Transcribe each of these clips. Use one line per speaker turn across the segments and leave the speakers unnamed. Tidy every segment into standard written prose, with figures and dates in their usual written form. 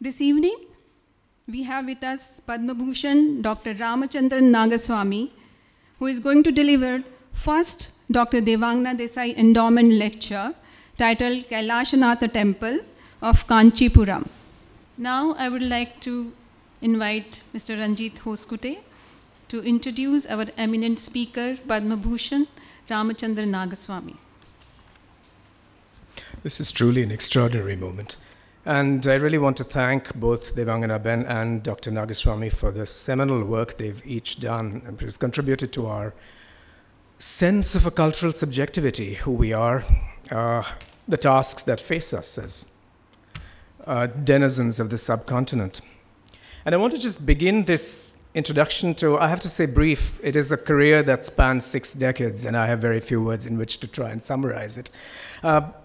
This evening, we have with us Padmabhushan Dr. Ramachandran Nagaswamy, who is going to deliver first Dr. Devanagana Desai Endowment lecture titled Kailasanatha Temple of Kanchipuram. Now I would like to invite Mr. Ranjit Hoskute to introduce our eminent speaker, Padmabhushan Ramachandran Nagaswamy.
This is truly an extraordinary moment. And I really want to thank both Devangana Ben and Dr. Nagaswamy for the seminal work they've each done, and which has contributed to our sense of a cultural subjectivity, who we are, the tasks that face us as denizens of the subcontinent. And I want to just begin this introduction to, I have to say brief, it is a career that spans 6 decades, and I have very few words in which to try and summarize it.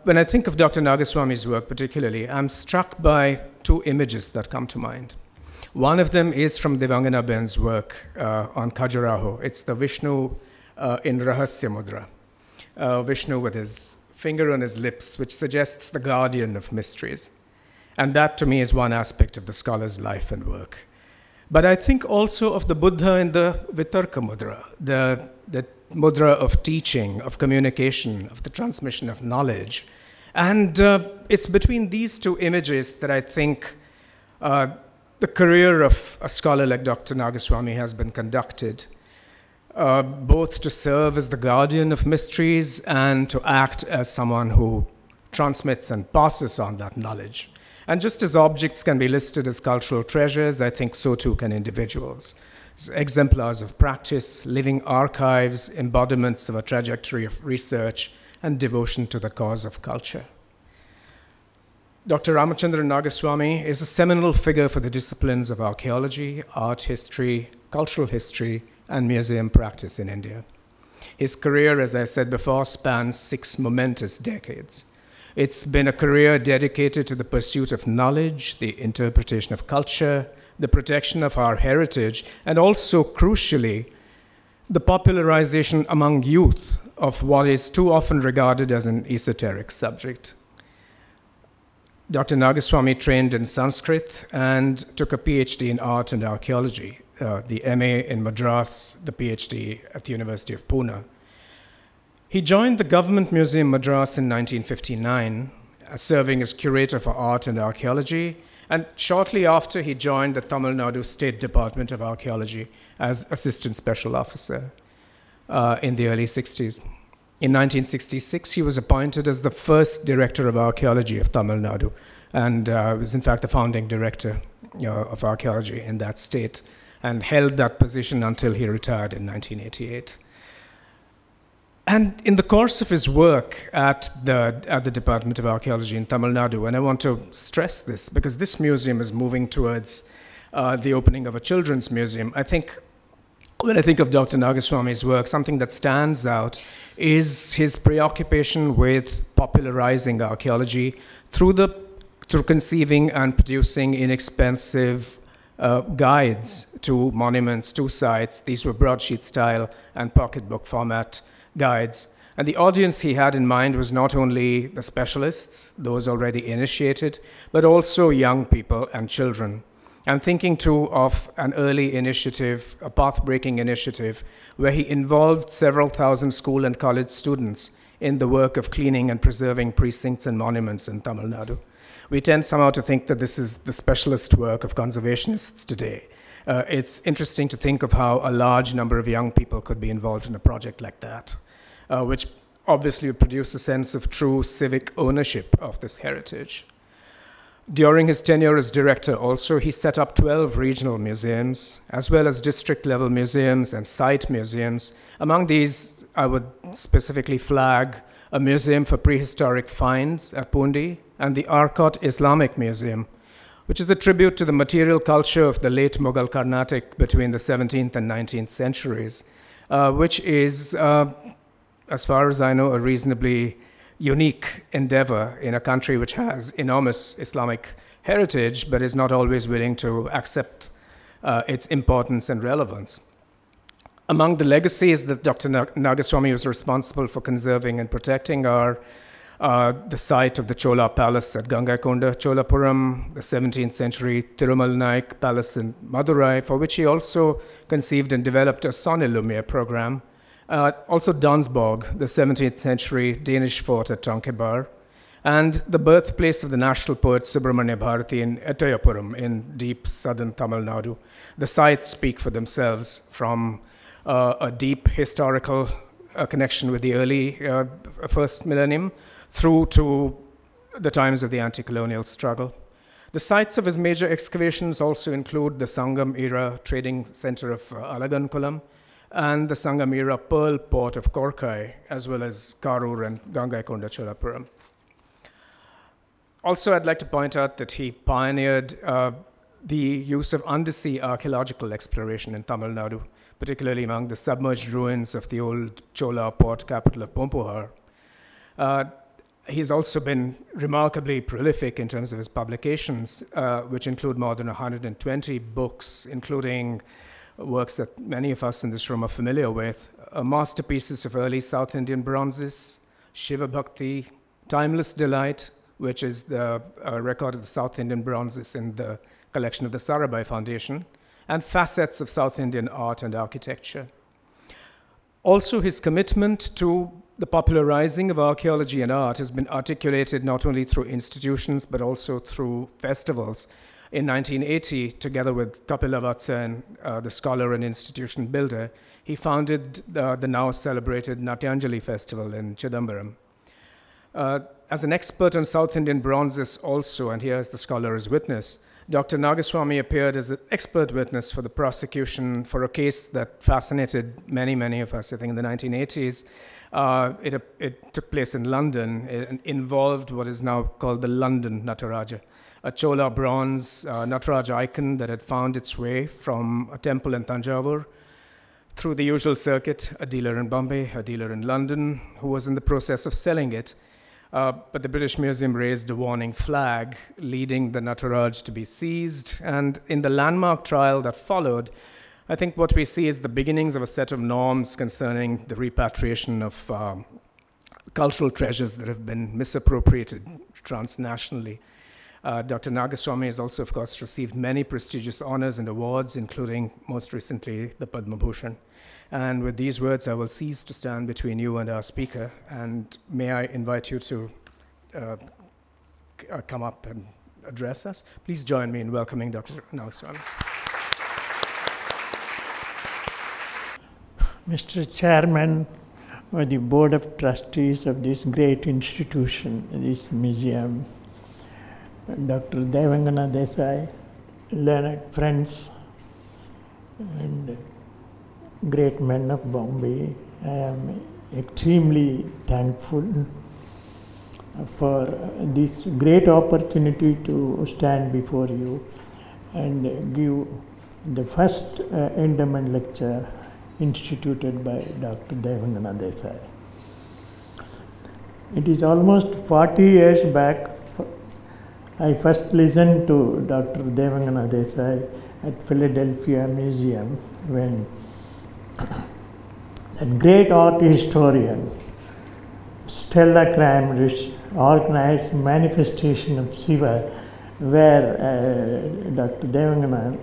When I think of Dr. Nagaswamy's work particularly, I'm struck by 2 images that come to mind. One of them is from Devangana Ben's work on Khajuraho. It's the Vishnu in Rahasya Mudra. Vishnu with his finger on his lips, which suggests the guardian of mysteries. And that to me is one aspect of the scholar's life and work. But I think also of the Buddha in the Vitarka Mudra, the mudra of teaching, of communication, of the transmission of knowledge. And it's between these 2 images that I think the career of a scholar like Dr. Nagaswamy has been conducted, both to serve as the guardian of mysteries and to act as someone who transmits and passes on that knowledge. And just as objects can be listed as cultural treasures, I think so too can individuals. As exemplars of practice, living archives, embodiments of a trajectory of research and devotion to the cause of culture. Dr. Ramachandran Nagaswamy is a seminal figure for the disciplines of archaeology, art history, cultural history, and museum practice in India. His career, as I said before, spans 6 momentous decades. It's been a career dedicated to the pursuit of knowledge, the interpretation of culture, the protection of our heritage, and also, crucially, the popularization among youth of what is too often regarded as an esoteric subject. Dr. Nagaswamy trained in Sanskrit and took a PhD in art and archaeology, the MA in Madras, the PhD at the University of Pune. He joined the Government Museum Madras in 1959, serving as curator for art and archaeology, and shortly after he joined the Tamil Nadu State Department of Archaeology as assistant special officer in the early 60s. In 1966, he was appointed as the first director of archaeology of Tamil Nadu, and was in fact the founding director of archaeology in that state, and held that position until he retired in 1988. And in the course of his work at the Department of Archaeology in Tamil Nadu, and I want to stress this because this museum is moving towards the opening of a children's museum, I think when I think of Dr. Nagaswamy's work, something that stands out is his preoccupation with popularizing archaeology through conceiving and producing inexpensive guides to monuments, to sites. These were broadsheet style and pocketbook format guides. And the audience he had in mind was not only the specialists, those already initiated, but also young people and children. I'm thinking too of an early initiative, a path-breaking initiative, where he involved several thousand school and college students in the work of cleaning and preserving precincts and monuments in Tamil Nadu. We tend somehow to think that this is the specialist work of conservationists today. It's interesting to think of how a large number of young people could be involved in a project like that, which obviously would produce a sense of true civic ownership of this heritage. During his tenure as director also, he set up 12 regional museums, as well as district-level museums and site museums. Among these, I would specifically flag a museum for prehistoric finds at Pundi and the Arcot Islamic Museum, which is a tribute to the material culture of the late Mughal Carnatic between the 17th and 19th centuries, which is, as far as I know, a reasonably unique endeavor in a country which has enormous Islamic heritage, but is not always willing to accept its importance and relevance. Among the legacies that Dr. Nagaswamy was responsible for conserving and protecting are the site of the Chola palace at Gangaikonda, Cholapuram, the 17th century Thirumal Naik palace in Madurai, for which he also conceived and developed a sonne lumiere program. Also Dansborg, the 17th century Danish fort at Tankebar, and the birthplace of the national poet Subramanya Bharati in Ettayapuram in deep southern Tamil Nadu. The sites speak for themselves, from a deep historical connection with the early first millennium through to the times of the anti-colonial struggle. The sites of his major excavations also include the Sangam era trading center of Alagankulam and the Sangam era pearl port of Korkai, as well as Karur and Gangaikonda Cholapuram. Also, I'd like to point out that he pioneered the use of undersea archaeological exploration in Tamil Nadu, particularly among the submerged ruins of the old Chola port capital of Pumpuhar. He's also been remarkably prolific in terms of his publications, which include more than 120 books, including works that many of us in this room are familiar with, masterpieces of early South Indian bronzes, Shiva Bhakti, Timeless Delight, which is the record of the South Indian bronzes in the collection of the Sarabhai Foundation, and facets of South Indian art and architecture. Also, his commitment to the popularizing of archaeology and art has been articulated not only through institutions, but also through festivals. In 1980, together with Kapila Vatsan, the scholar and institution builder, he founded the now celebrated Natyanjali Festival in Chidambaram. As an expert on South Indian bronzes also, and here is the scholar as witness, Dr. Nagaswamy appeared as an expert witness for the prosecution for a case that fascinated many, many of us, I think in the 1980s. It took place in London. It involved what is now called the London Nataraja, a Chola bronze Nataraj icon that had found its way from a temple in Tanjavur through the usual circuit, a dealer in Bombay, a dealer in London, who was in the process of selling it. But the British Museum raised a warning flag, leading the Nataraj to be seized. And in the landmark trial that followed, I think what we see is the beginnings of a set of norms concerning the repatriation of cultural treasures that have been misappropriated transnationally. Dr. Nagaswamy has also, of course, received many prestigious honors and awards, including, most recently, the Padmabhushan. And with these words, I will cease to stand between you and our speaker, and may I invite you to come up and address us. Please join me in welcoming Dr. Nagaswamy.
Mr. Chairman of the Board of Trustees of this great institution, this museum, Dr. Devanagana Desai, learned friends, and great men of Bombay, I am extremely thankful for this great opportunity to stand before you and give the first endowment lecture instituted by Dr. Devanagana Desai. It is almost 40 years back I first listened to Dr. Devanagana Desai at Philadelphia Museum when a great art historian, Stella Kramrisch, organized manifestation of Shiva, where Dr. Devanagana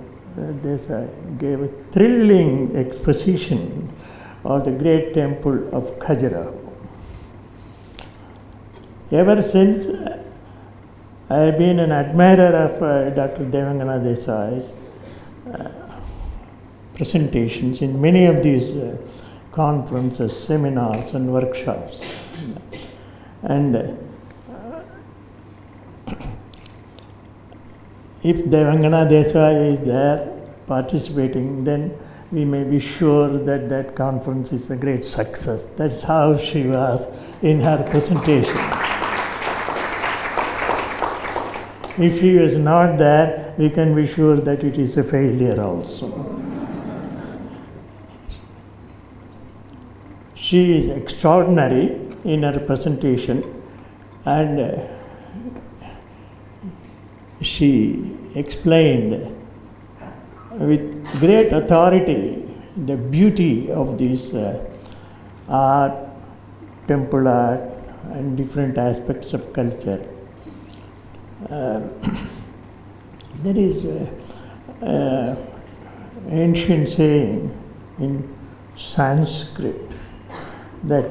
Desai gave a thrilling exposition of the great temple of Khajuraho. Ever since, I have been an admirer of Dr. Devanagana Desai's presentations in many of these conferences, seminars, and workshops. And if Devanagana Desai is there participating, then we may be sure that that conference is a great success. That's how she was in her presentation. If she was not there, we can be sure that it is a failure also. She is extraordinary in her presentation, and she explained with great authority the beauty of this art, temple art, and different aspects of culture. There is an ancient saying in Sanskrit that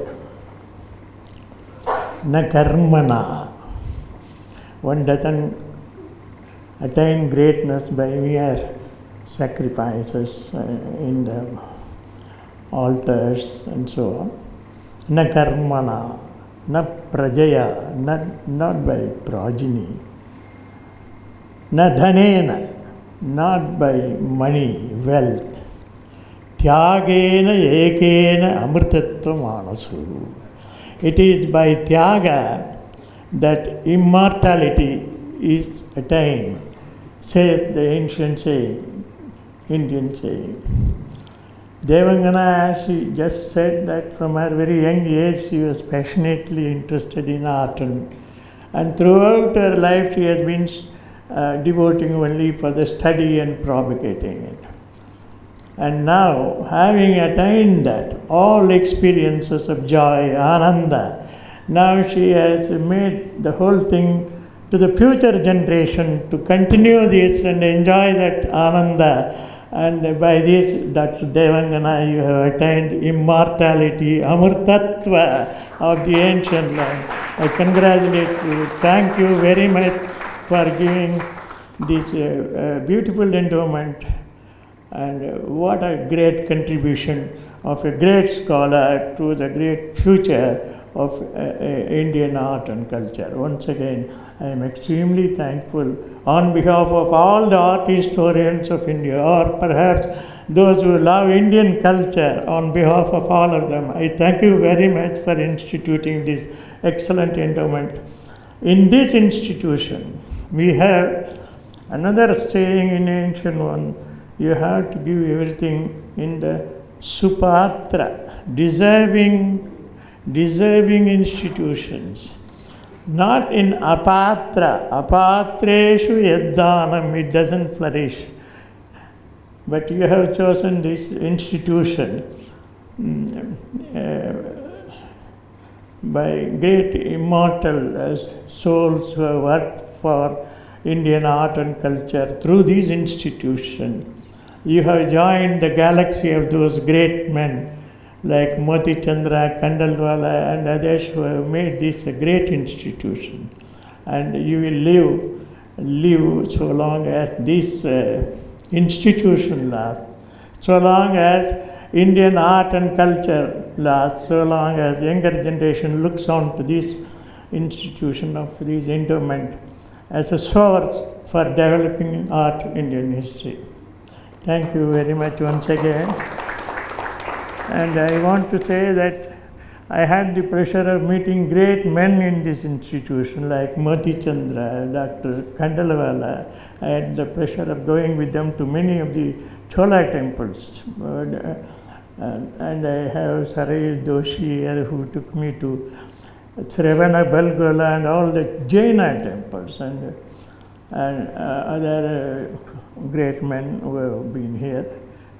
na karmana, one doesn't attain greatness by mere sacrifices in the altars and so on. Na karmana, na prajaya, not by progeny. Na dhanena, not by money, wealth. Tyagena ekena amrtatva manasu. It is by tyaga that immortality is attained, says the ancient saying, Indian saying. Devangana, as she just said, that from her very young age she was passionately interested in art, and throughout her life she has been devoting only for the study and propagating it. And now, having attained that, all experiences of joy, ananda, now she has made the whole thing to the future generation to continue this and enjoy that ananda. And by this, Dr. Devangana, you have attained immortality, amrtatva of the ancient land. I congratulate you. Thank you very much for giving this beautiful endowment. And what a great contribution of a great scholar to the great future of Indian art and culture. Once again, I am extremely thankful on behalf of all the art historians of India, or perhaps those who love Indian culture, on behalf of all of them. I thank you very much for instituting this excellent endowment. In this institution, we have another saying in ancient one, you have to give everything in the supatra, deserving institutions, not in apatra. Apatreshu yaddanam, it doesn't flourish. But you have chosen this institution by great immortal souls who have worked for Indian art and culture through this institution. You have joined the galaxy of those great men like Moti Chandra, Kandalwala and others who have made this a great institution. And you will live so long as this institution lasts, so long as Indian art and culture lasts, so long as younger generation looks on to this institution of this endowment as a source for developing art Indian history. Thank you very much once again. And I want to say that I had the pleasure of meeting great men in this institution like Moti Chandra, Dr. Kandalwala. I had the pleasure of going with them to many of the Chola temples. And I have Sarai Doshi here who took me to Sravana Balgola and all the Jaina temples and other great men who have been here,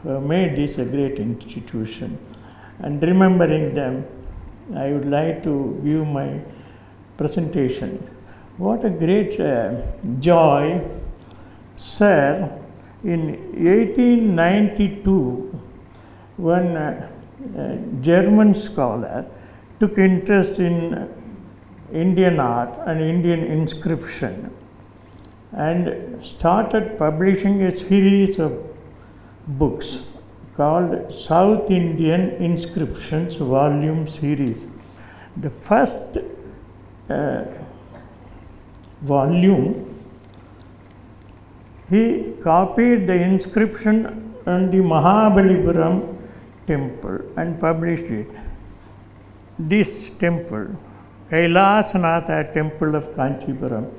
who have made this a great institution. And remembering them, I would like to give my presentation. What a great joy, sir. In 1892, one German scholar took interest in Indian art and Indian inscription and started publishing a series of books called South Indian Inscriptions Volume Series. The first volume, he copied the inscription on the Mahabalipuram temple and published it. This temple, Kailasanatha Temple of Kanchipuram,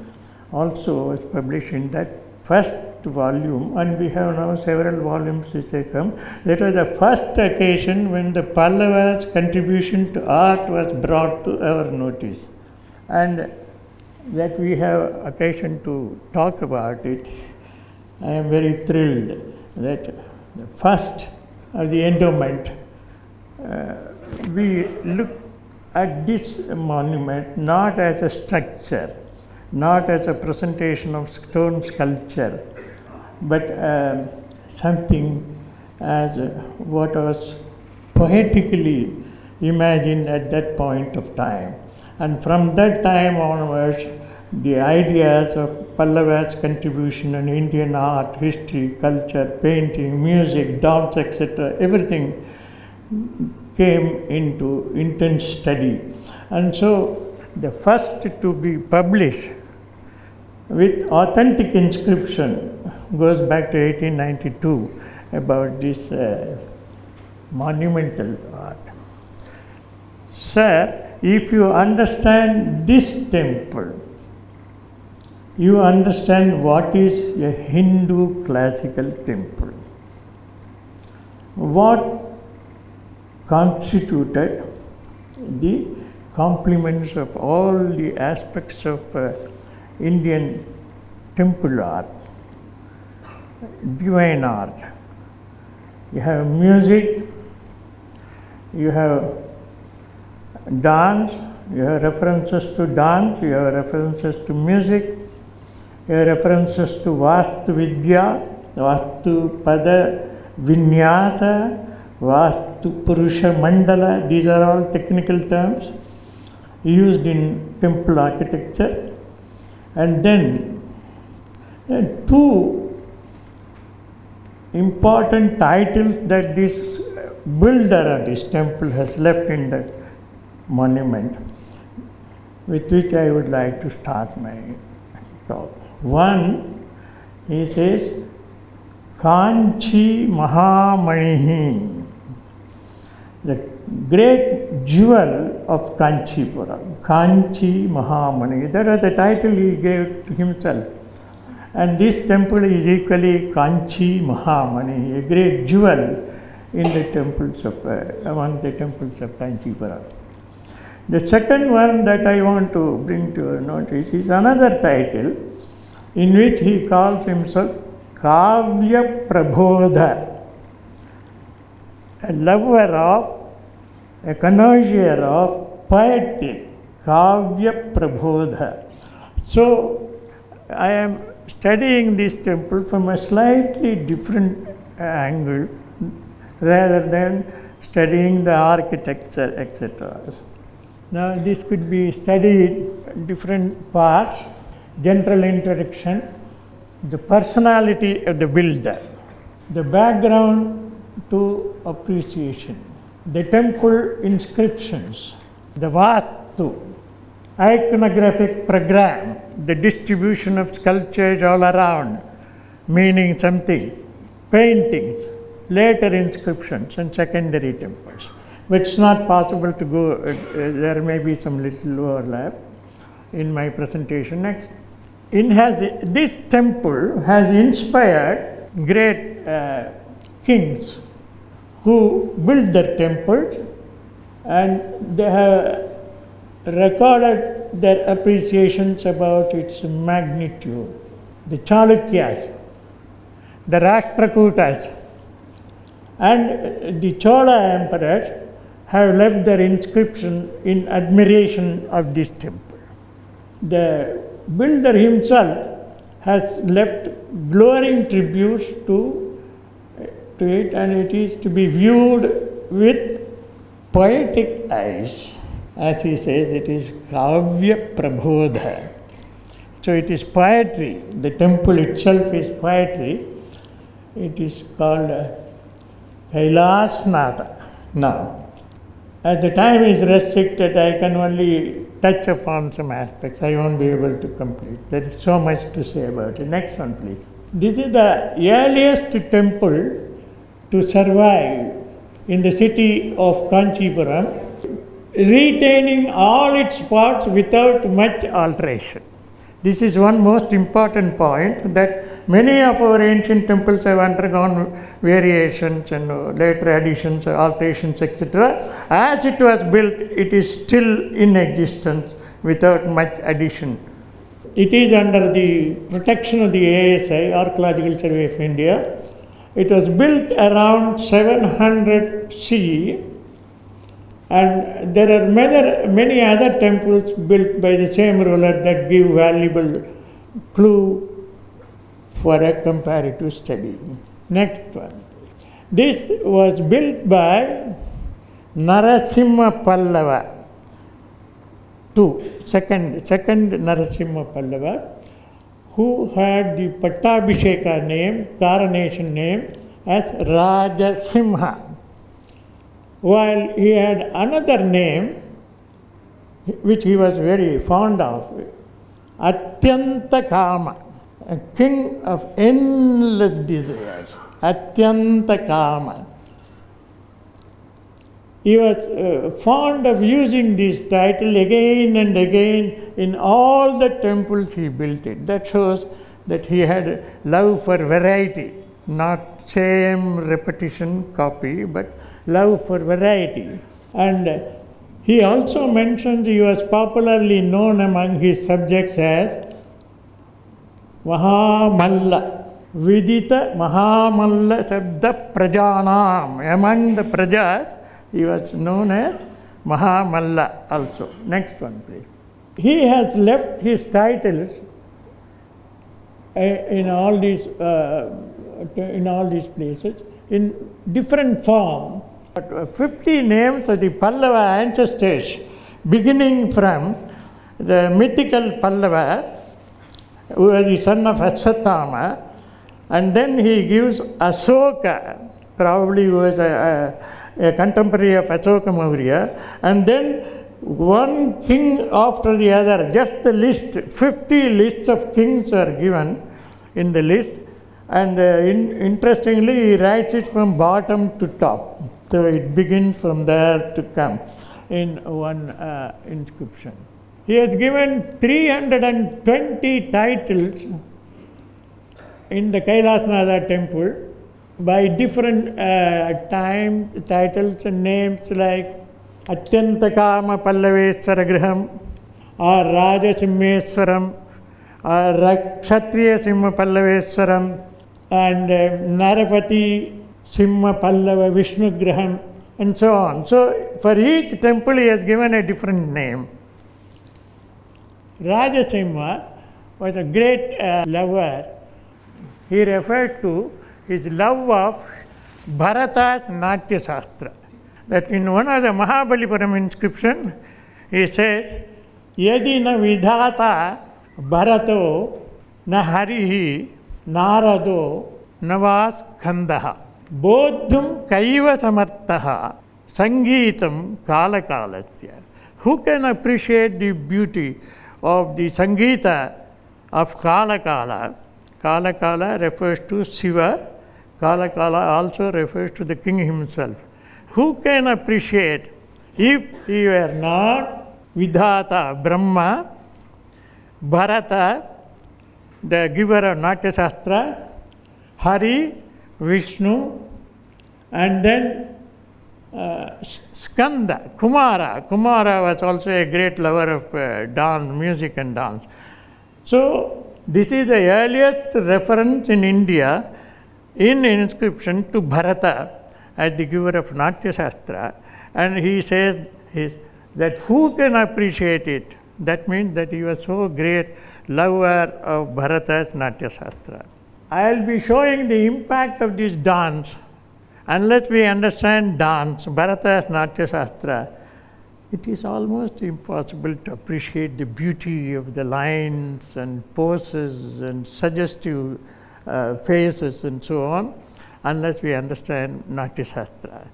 also was published in that first volume, and we have now several volumes which have come. That was the first occasion when the Pallavas' contribution to art was brought to our notice, and that we have occasion to talk about it. I am very thrilled that the first of the endowment, we look at this monument not as a structure, not as a presentation of stone sculpture, but something as what was poetically imagined at that point of time. And from that time onwards, the ideas of Pallava's contribution in Indian art, history, culture, painting, music, dance, etc., everything came into intense study. And so the first to be published with authentic inscription goes back to 1892 about this monumental art. Sir, if you understand this temple, you understand what is a Hindu classical temple. What constituted the complements of all the aspects of Indian temple art, divine art. You have music, you have dance, you have references to dance, you have references to music, you have references to Vastu Vidya, Vastu Pada Vinyasa, Vastu Purusha Mandala. These are all technical terms used in temple architecture. And then two important titles that this builder of this temple has left in the monument, with which I would like to start my talk. One, he says, Kanchi Mahamanihi, the great jewel of Kanchipuram. Kanchi Mahamani. That was the title he gave to himself. And this temple is equally Kanchi Mahamani, a great jewel in the temples of, among the temples of Kanchipuram. The second one that I want to bring to your notice is another title in which he calls himself Kavya Prabodha, a lover of, a connoisseur of poetic, Kavya Prabodha. So I am studying this temple from a slightly different angle rather than studying the architecture, etc. Now this could be studied in different parts: general introduction, the personality of the builder, the background to appreciation, the temple inscriptions, the Vastu, iconographic program, the distribution of sculptures all around, meaning something, paintings, later inscriptions and secondary temples. But it's not possible to go, there may be some little overlap in my presentation. Next, this temple has inspired great kings who built their temples, and they have recorded their appreciations about its magnitude. The Chalukyas, the Rashtrakutas, and the Chola emperors have left their inscription in admiration of this temple. The builder himself has left glowing tributes to it, and it is to be viewed with poetic eyes. As he says, it is Kavya Prabodha. So it is poetry. The temple itself is poetry. It is called Kailasanatha. Now, as the time is restricted, I can only touch upon some aspects. I won't be able to complete. There is so much to say about it. Next one, please. This is the earliest temple to survive in the city of Kanchipuram, retaining all its parts without much alteration. This is one most important point, that many of our ancient temples have undergone variations and later additions, alterations, etc. As it was built, it is still in existence without much addition. It is under the protection of the ASI, Archaeological Survey of India. It was built around 700 CE And there are many other temples built by the same ruler that give valuable clue for a comparative study. Next one. This was built by Narasimha Pallava II, second Narasimha Pallava, who had the Pattabhisheka name, coronation name as Rajasimha, while he had another name which he was very fond of, Atyanta Kama, a king of endless desires. Atyanta Kama. He was fond of using this title again and again in all the temples he built it. That shows that he had love for variety, not same repetition copy, but love for variety. And he also mentions he was popularly known among his subjects as Mahamalla. Vidita Mahamalla Sabda Prajanam. Among the Prajas, he was known as Mahamalla also. Next one, please. He has left his titles in all these places in different form. 50 names of the Pallava ancestors, beginning from the mythical Pallava, who was the son of Asatama, and then he gives Asoka, probably who was a contemporary of Asoka Maurya, and then one king after the other, just the list, 50 lists of kings are given in the list, and interestingly he writes it from bottom to top. So it begins from there to come in one inscription. He has given 320 titles in the Kailasanatha Temple by different titles and names like Atyantakama Pallaveswara Griham or Rajasimhesvaram or Kshatriya Simha Pallaveswaram and Narapati Simha Pallava Vishnu Griham and so on. So for each temple he has given a different name. Rajasimha was a great lover. He referred to his love of Bharata's Natya Shastra. That in one of the Mahabalipuram inscription, he says, Yadi na vidhata Bharato na harihi narado navas khandaha bodhum kaiva samartaha sangeetam kala kalasya. Who can appreciate the beauty of the Sangeeta of Kala Kala? Kala Kala refers to Shiva. Kala Kala also refers to the king himself. Who can appreciate if he were not Vidhata, Brahma, Bharata, the giver of Natya Shastra, Hari, Vishnu, and then Skanda, Kumara. Kumara was also a great lover of dance, music and dance. So this is the earliest reference in India in inscription to Bharata as the giver of Natya Shastra, and he says that who can appreciate it? That means that he was so great lover of Bharata's Natya Shastra. I will be showing the impact of this dance. Unless we understand dance, Bharata's Natya Shastra, it is almost impossible to appreciate the beauty of the lines and poses and suggestive faces and so on, unless we understand Natya Shastra.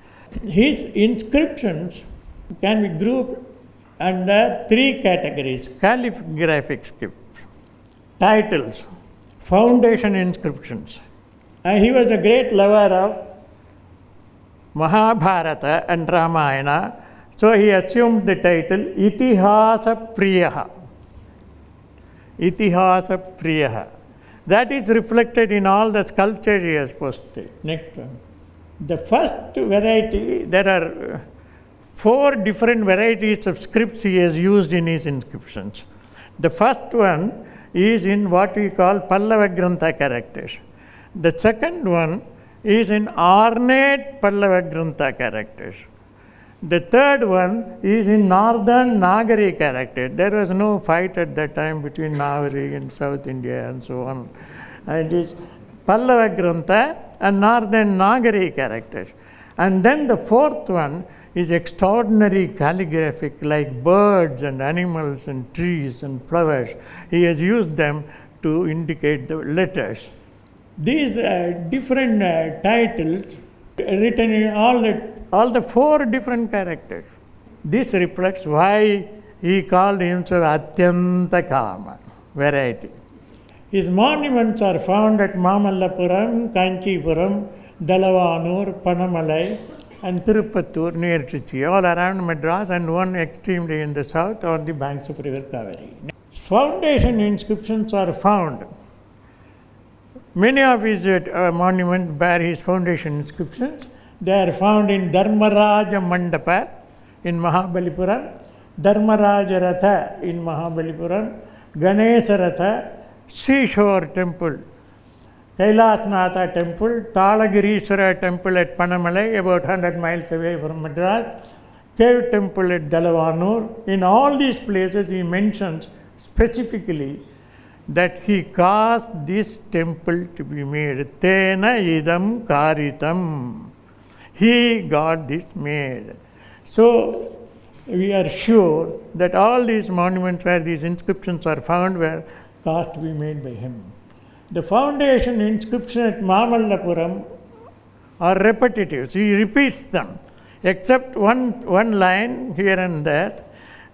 His inscriptions can be grouped under three categories: calligraphic scripts, titles, foundation inscriptions. And he was a great lover of Mahabharata and Ramayana, so he assumed the title Itihasa Priyaha. Itihasa Priyaha. That is reflected in all the sculpture he has posted. Next one. The first variety, there are 4 different varieties of scripts he has used in his inscriptions. The first one is in what we call Pallava Grantha characters. The second one is in ornate Pallava Grantha characters. The third one is in northern Nagari character. There was no fight at that time between Nagari and South India and so on. And it is Pallava Grantha and northern Nagari characters. And then the fourth one is extraordinary calligraphic, like birds and animals and trees and flowers. He has used them to indicate the letters. These different titles written in all the four different characters. This reflects why he called himself Atyanta Kama, variety. His monuments are found at Mamallapuram, Kanchipuram, Dalavanur, Panamalai, and Tirupattur near Trichy, all around Madras, and one extremely in the south on the banks of River Kaveri. Foundation inscriptions are found. Many of his monuments bear his foundation inscriptions. They are found in Dharmaraja Mandapa in Mahabalipuram, Dharmaraja Ratha in Mahabalipuram, Ganesha Ratha, Seashore Temple, Kailasanatha Temple, Talagirishwara Temple at Panamalai, about 100 miles away from Madras, Cave Temple at Dalavanur. In all these places he mentions specifically that he caused this temple to be made. Tena idam karitam. He got this made. So we are sure that all these monuments where these inscriptions are found were caused to be made by him. The foundation inscription at Mamallapuram are repetitive. He repeats them, except one line here and there.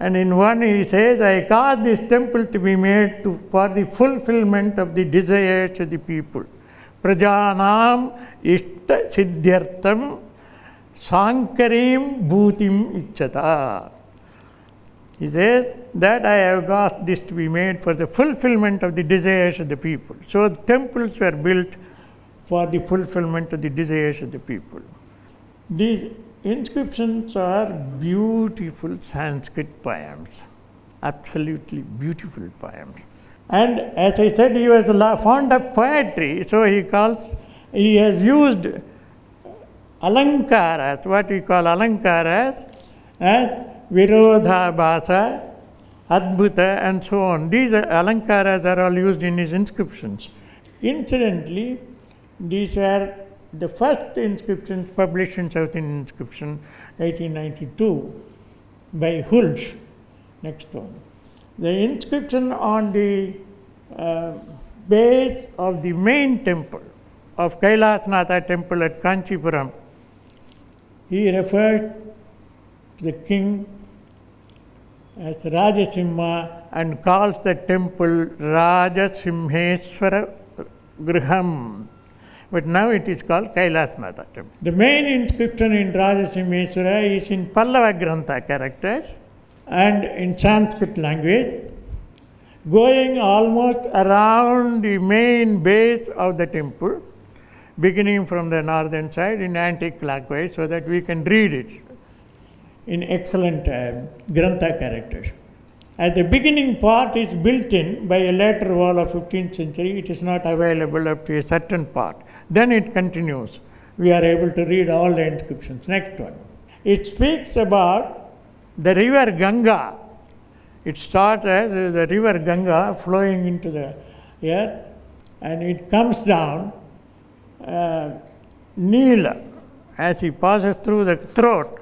And in one he says, I caused this temple to be made for the fulfillment of the desires of the people. Prajanam ishta siddhyartam sankarim bhutim ichchata. He says that I have caused this to be made for the fulfillment of the desires of the people. So the temples were built for the fulfillment of the desires of the people. These inscriptions are beautiful Sanskrit poems, absolutely beautiful poems. And as I said, he was fond of poetry, so he has used alankaras, what we call alankaras, as Virodha Bhasa, Adbhuta, and so on. These alankaras are all used in his inscriptions. Incidentally, these were the first inscriptions published in South Indian Inscription, 1892, by Hulsh. Next one. The inscription on the base of the main temple of Kailasanatha Temple at Kanchipuram, he referred to the king as Rajasimha and calls the temple Rajasimhesvara Griham. But now it is called Kailasanatha Temple. The main inscription in Rajasimhesvara is in Pallava Grantha characters and in Sanskrit language, going almost around the main base of the temple, beginning from the northern side in anti-clockwise, so that we can read it in excellent Grantha characters. At the beginning part is built in by a later wall of 15th century. It is not available up to a certain part. Then it continues. We are able to read all the inscriptions. Next one. It speaks about the river Ganga. It starts as the river Ganga flowing into the earth, and it comes down Neela as he passes through the throat,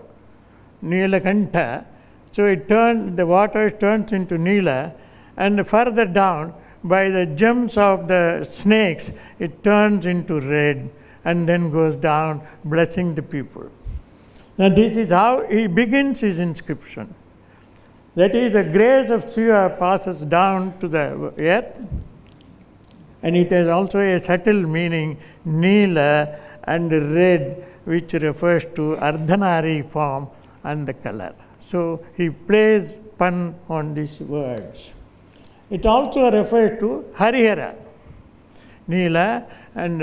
Neelakantha. So the water turns into Neela, and further down, by the gems of the snakes, it turns into red and then goes down, blessing the people. Now this is how he begins his inscription. That is, the grace of Shiva passes down to the earth, and it has also a subtle meaning, Neela and red, which refers to Ardhanari form and the color. So he plays pun on these words. It also refers to Harihara, Neela and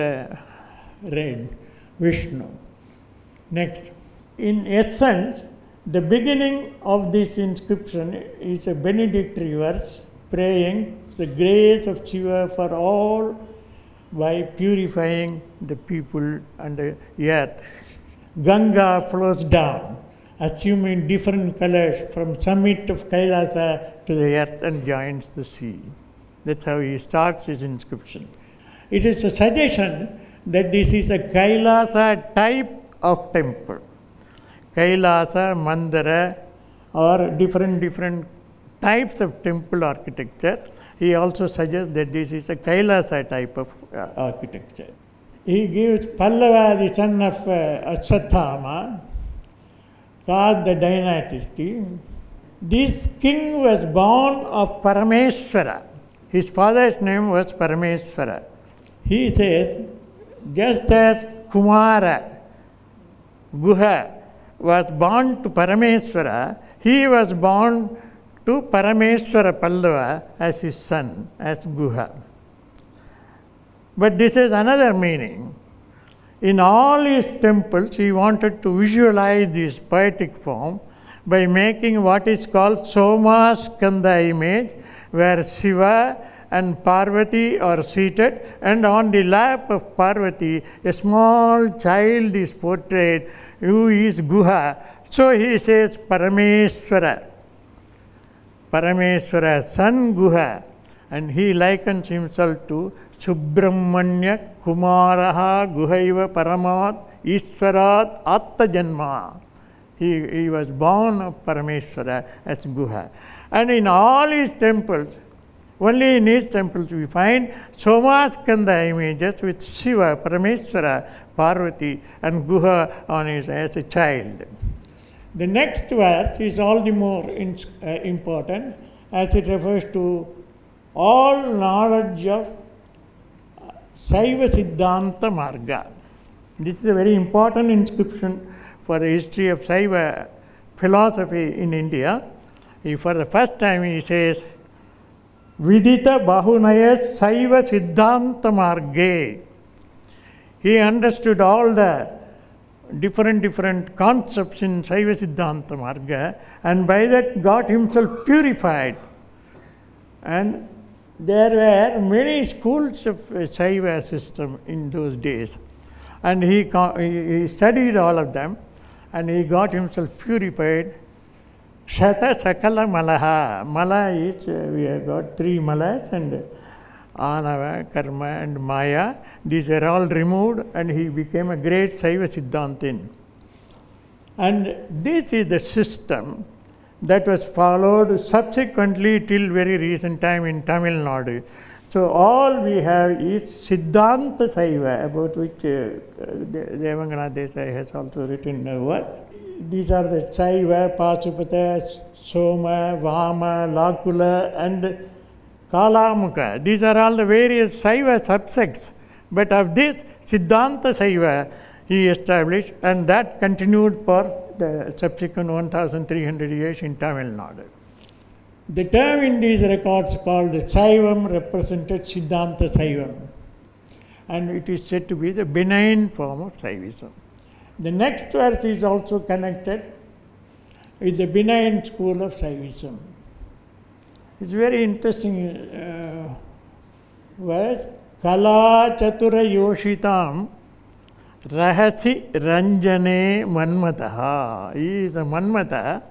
red, Vishnu. Next. In essence, the beginning of this inscription is a benedictory verse praying the grace of Shiva for all by purifying the people and the earth. Ganga flows down, assuming different colors from summit of Kailasa to the earth and joins the sea. That's how he starts his inscription. It is a suggestion that this is a Kailasa type of temple. Kailasa, Mandara, or different types of temple architecture. He also suggests that this is a Kailasa type of architecture. He gives Pallava, the son of Ashwatthama, called the dynasty. This king was born of Paramesvara. His father's name was Paramesvara. He says, just as Kumara, Guha, was born to Paramesvara, he was born to Paramesvara Pallava as his son, as Guha. But this is another meaning. In all his temples, he wanted to visualize this poetic form by making what is called Soma Skanda image, where Shiva and Parvati are seated, and on the lap of Parvati, a small child is portrayed, who is Guha. So he says Paramesvara. Paramesvara's son Guha, and he likens himself to Subramanya Kumaraha Guhaiva Paramat Ishwarat Atta Janma. He was born of Paramesvara as Guha. And in all his temples, only in his temples we find Somaskanda images with Shiva, Paramesvara, Parvati and Guha on his as a child. The next verse is all the more important as it refers to all knowledge of Saiva Siddhanta Marga. This is a very important inscription for the history of Saiva philosophy in India. For the first time he says, Vidita Bahunaya Saiva Siddhanta Marge. He understood all the different concepts in Saiva Siddhanta Marga, and by that got himself purified. And there were many schools of Saiva system in those days, and he studied all of them, and he got himself purified. Shata Sakala Malaha. Mala is, we have got 3 malas, and Anava, Karma and Maya. These are all removed, and he became a great Saiva Siddhantin. And this is the system that was followed subsequently till very recent time in Tamil Nadu. So all we have is Siddhanta Saiva, about which Devanagana Desai has also written a work. These are the Saiva, Pasupata, Soma, Vama, Lakula and Kalamukha. These are all the various Saiva subsects. But of this, Siddhanta Saiva he established, and that continued for the subsequent 1300 years in Tamil Nadu. The term in these records called Saivam represented Siddhanta Saivam, and it is said to be the benign form of Saivism. The next verse is also connected with the benign school of Saivism. It's very interesting verse. Kala Chatura Yoshitam Rahasi Ranjane Manmataha. He is a Manmata,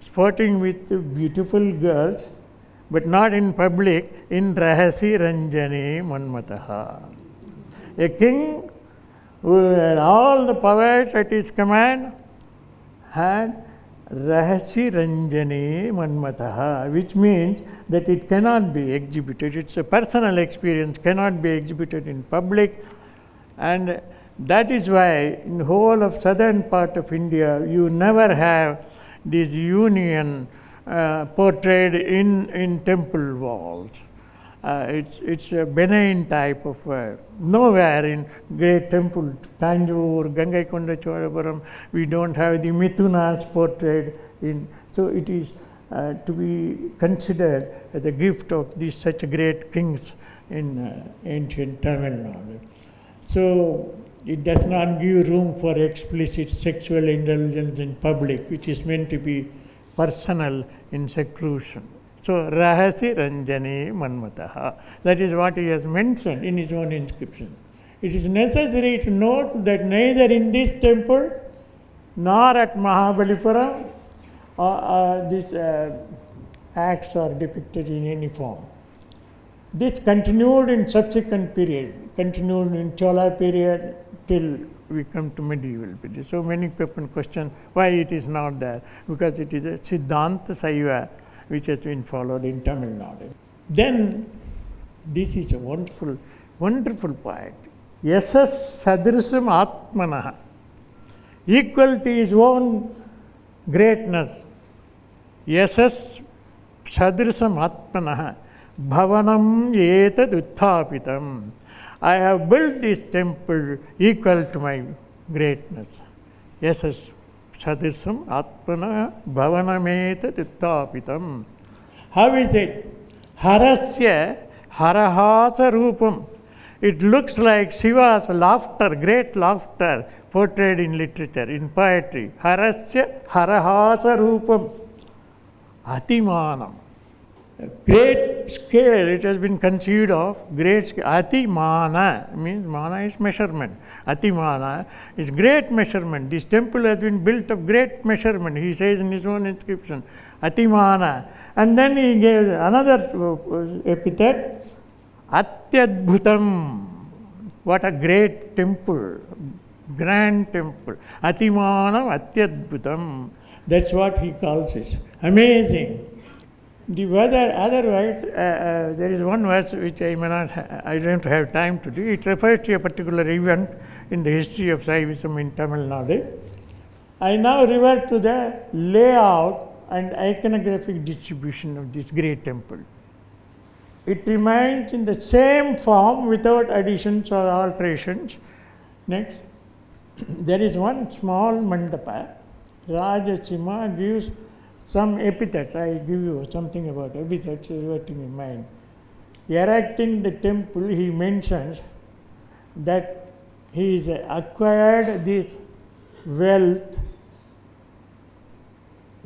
sporting with beautiful girls, but not in public, in Rahasi Ranjane Manmataha. A king who had all the powers at his command had Rahasi Ranjane Manmataha, which means that it cannot be exhibited. It's a personal experience, cannot be exhibited in public, and that is why in the whole of southern part of India you never have this union portrayed in temple walls. It's a benign type of nowhere in great temple, Tanjore, Gangaikonda Cholapuram, we don't have the Mithunas portrayed in. So it is to be considered as a gift of these such great kings in ancient Tamil Nadu. So it does not give room for explicit sexual indulgence in public, which is meant to be personal in seclusion. So, Rahasi Ranjani Manmataha. That is what he has mentioned in his own inscription. It is necessary to note that neither in this temple nor at Mahabalipuram these acts are depicted in any form. This continued in subsequent period, continued in Chola period till we come to medieval period. So many people question why it is not there, because it is a Siddhanta Saiva which has been followed in Tamil Nadu. Then this is a wonderful, wonderful point. Yasas sadrisam atmanaha, equal to his own greatness. Yasas sadrisam atmanaha, bhavanam etad utthapitam. I have built this temple equal to my greatness. Yasas sadrisam atmanaha, bhavanam etad utthapitam. How is it? Harasya harahasa rupam. It looks like Shiva's laughter, great laughter, portrayed in literature, in poetry. Harasya harahasa rupam. Atimanam. Great scale, it has been conceived of, great scale. Atimana means mana is measurement. Atimana is great measurement. This temple has been built of great measurement, he says in his own inscription. Atimana. And then he gave another epithet, Atyadbhutam. What a great temple, grand temple. Atimanam Atyadbhutam. That's what he calls it. Amazing. The weather, otherwise, there is one verse which I may not, I don't have time to do. It refers to a particular event in the history of Saivism in Tamil Nadu. I now revert to the layout and iconographic distribution of this great temple. It remains in the same form without additions or alterations. Next, there is one small mandapa. Rajasimha gives some epithets. I give you something about epithets reverting in mind. Erecting the temple, he mentions that he has acquired this wealth,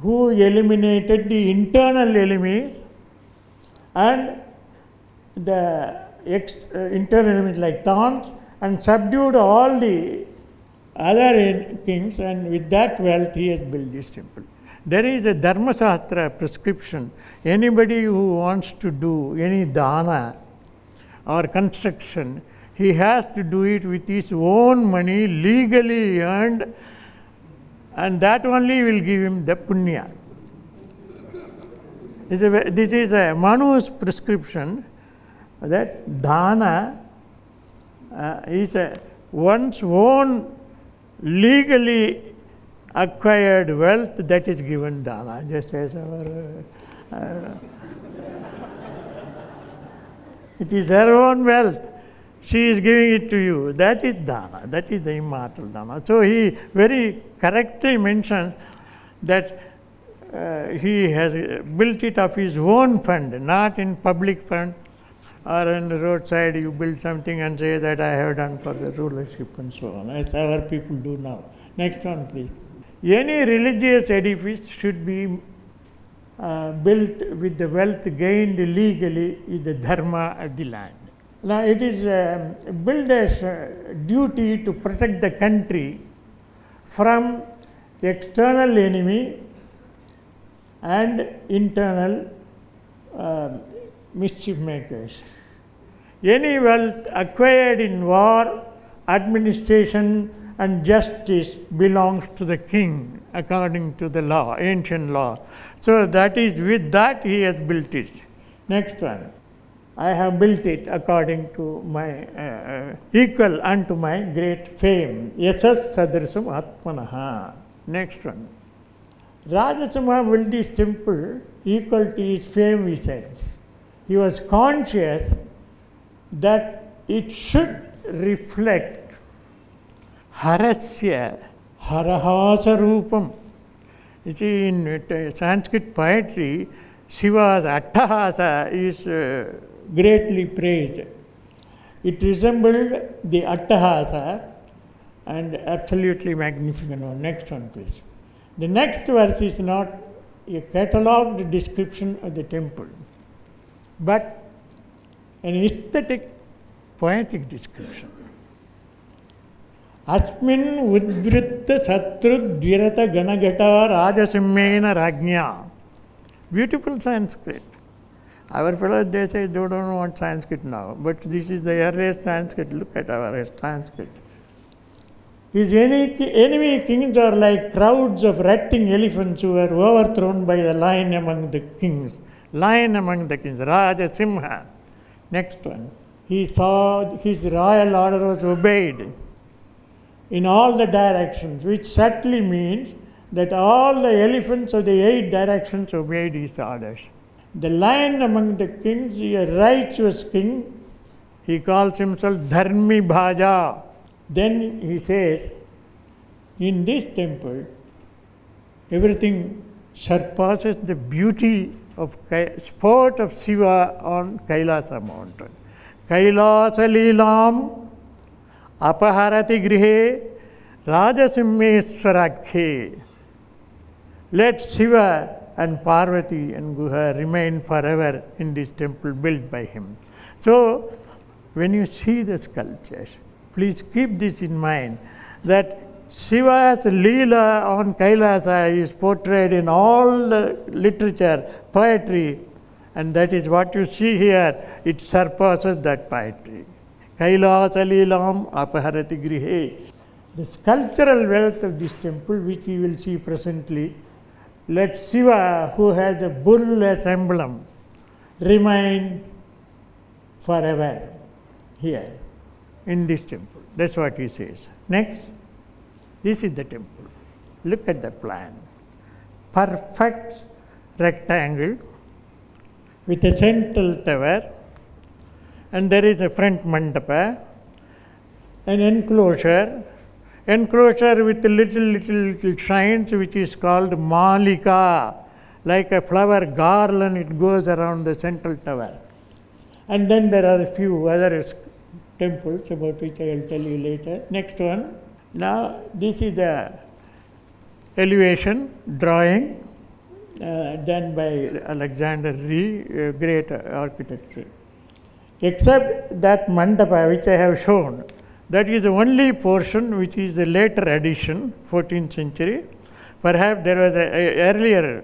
who eliminated the internal enemies and the internal enemies like thorns, and subdued all the other kings, and with that wealth he has built this temple. There is a Dharmasastra prescription. Anybody who wants to do any dana or construction, he has to do it with his own money, legally earned, and that only will give him the punya. This is a Manu's prescription, that dana is one's own legally acquired wealth that is given dana, just as our it is her own wealth, she is giving it to you. That is dana, that is the immortal dana. So he very correctly mentions that he has built it of his own fund, not in public fund, or on the roadside you build something and say that I have done for the rulership and so on, as our people do now. Next one, please. Any religious edifice should be built with the wealth gained legally in the dharma of the land. Now it is builder's duty to protect the country from external enemy and internal mischief makers. Any wealth acquired in war, administration and justice belongs to the king according to the law, ancient law. So that is, with that he has built it. Next one. I have built it according to my equal unto my great fame. Yasas sadrisam atmanaha. Next one. Rajasimha built this temple equal to his fame, he said. He was conscious that it should reflect harasya harahasa rupam. You see, in Sanskrit poetry, Shiva's attahasa is greatly praised. It resembled the attahasa and absolutely magnificent one. Next one, please. The next verse is not a catalogued description of the temple, but an aesthetic, poetic description. Asmin udvritta satru dvirata ganagata rajasimhena rajnya. Beautiful Sanskrit. Our fellows, they say they don't want Sanskrit now, but this is the earliest Sanskrit. Look at our Sanskrit. His enemy kings are like crowds of ratting elephants who were overthrown by the lion among the kings. Lion among the kings, Rajasimha. Next one. He saw his royal order was obeyed in all the directions, which subtly means that all the elephants of the 8 directions obeyed his orders. The lion among the kings is a righteous king. He calls himself Dharmi Bhaja. Then he says, in this temple, everything surpasses the beauty of sport of Shiva on Kailasa mountain. Kailasa Leelam Apaharati Grihe Rajasimhesvara Khe. Let Shiva and Parvati and Guha remain forever in this temple built by him. So, when you see the sculptures, please keep this in mind, that Shiva's Leela on Kailasa is portrayed in all the literature, poetry, and that is what you see here. It surpasses that poetry. Kailasa Leelam Apaharati Grihe. The sculptural wealth of this temple, which we will see presently, let Shiva, who has a bull as emblem, remain forever here in this temple. That's what he says. Next, this is the temple. Look at the plan. Perfect rectangle with a central tower, and there is a front mandapa, an enclosure with little shrines, which is called malika, like a flower garland. It goes around the central tower. And then there are a few other temples about which I will tell you later. Next one. Now this is the elevation drawing done by Alexander Ree, great architect. Except that mandapa which I have shown, that is the only portion which is the later addition, 14th century. Perhaps there was an earlier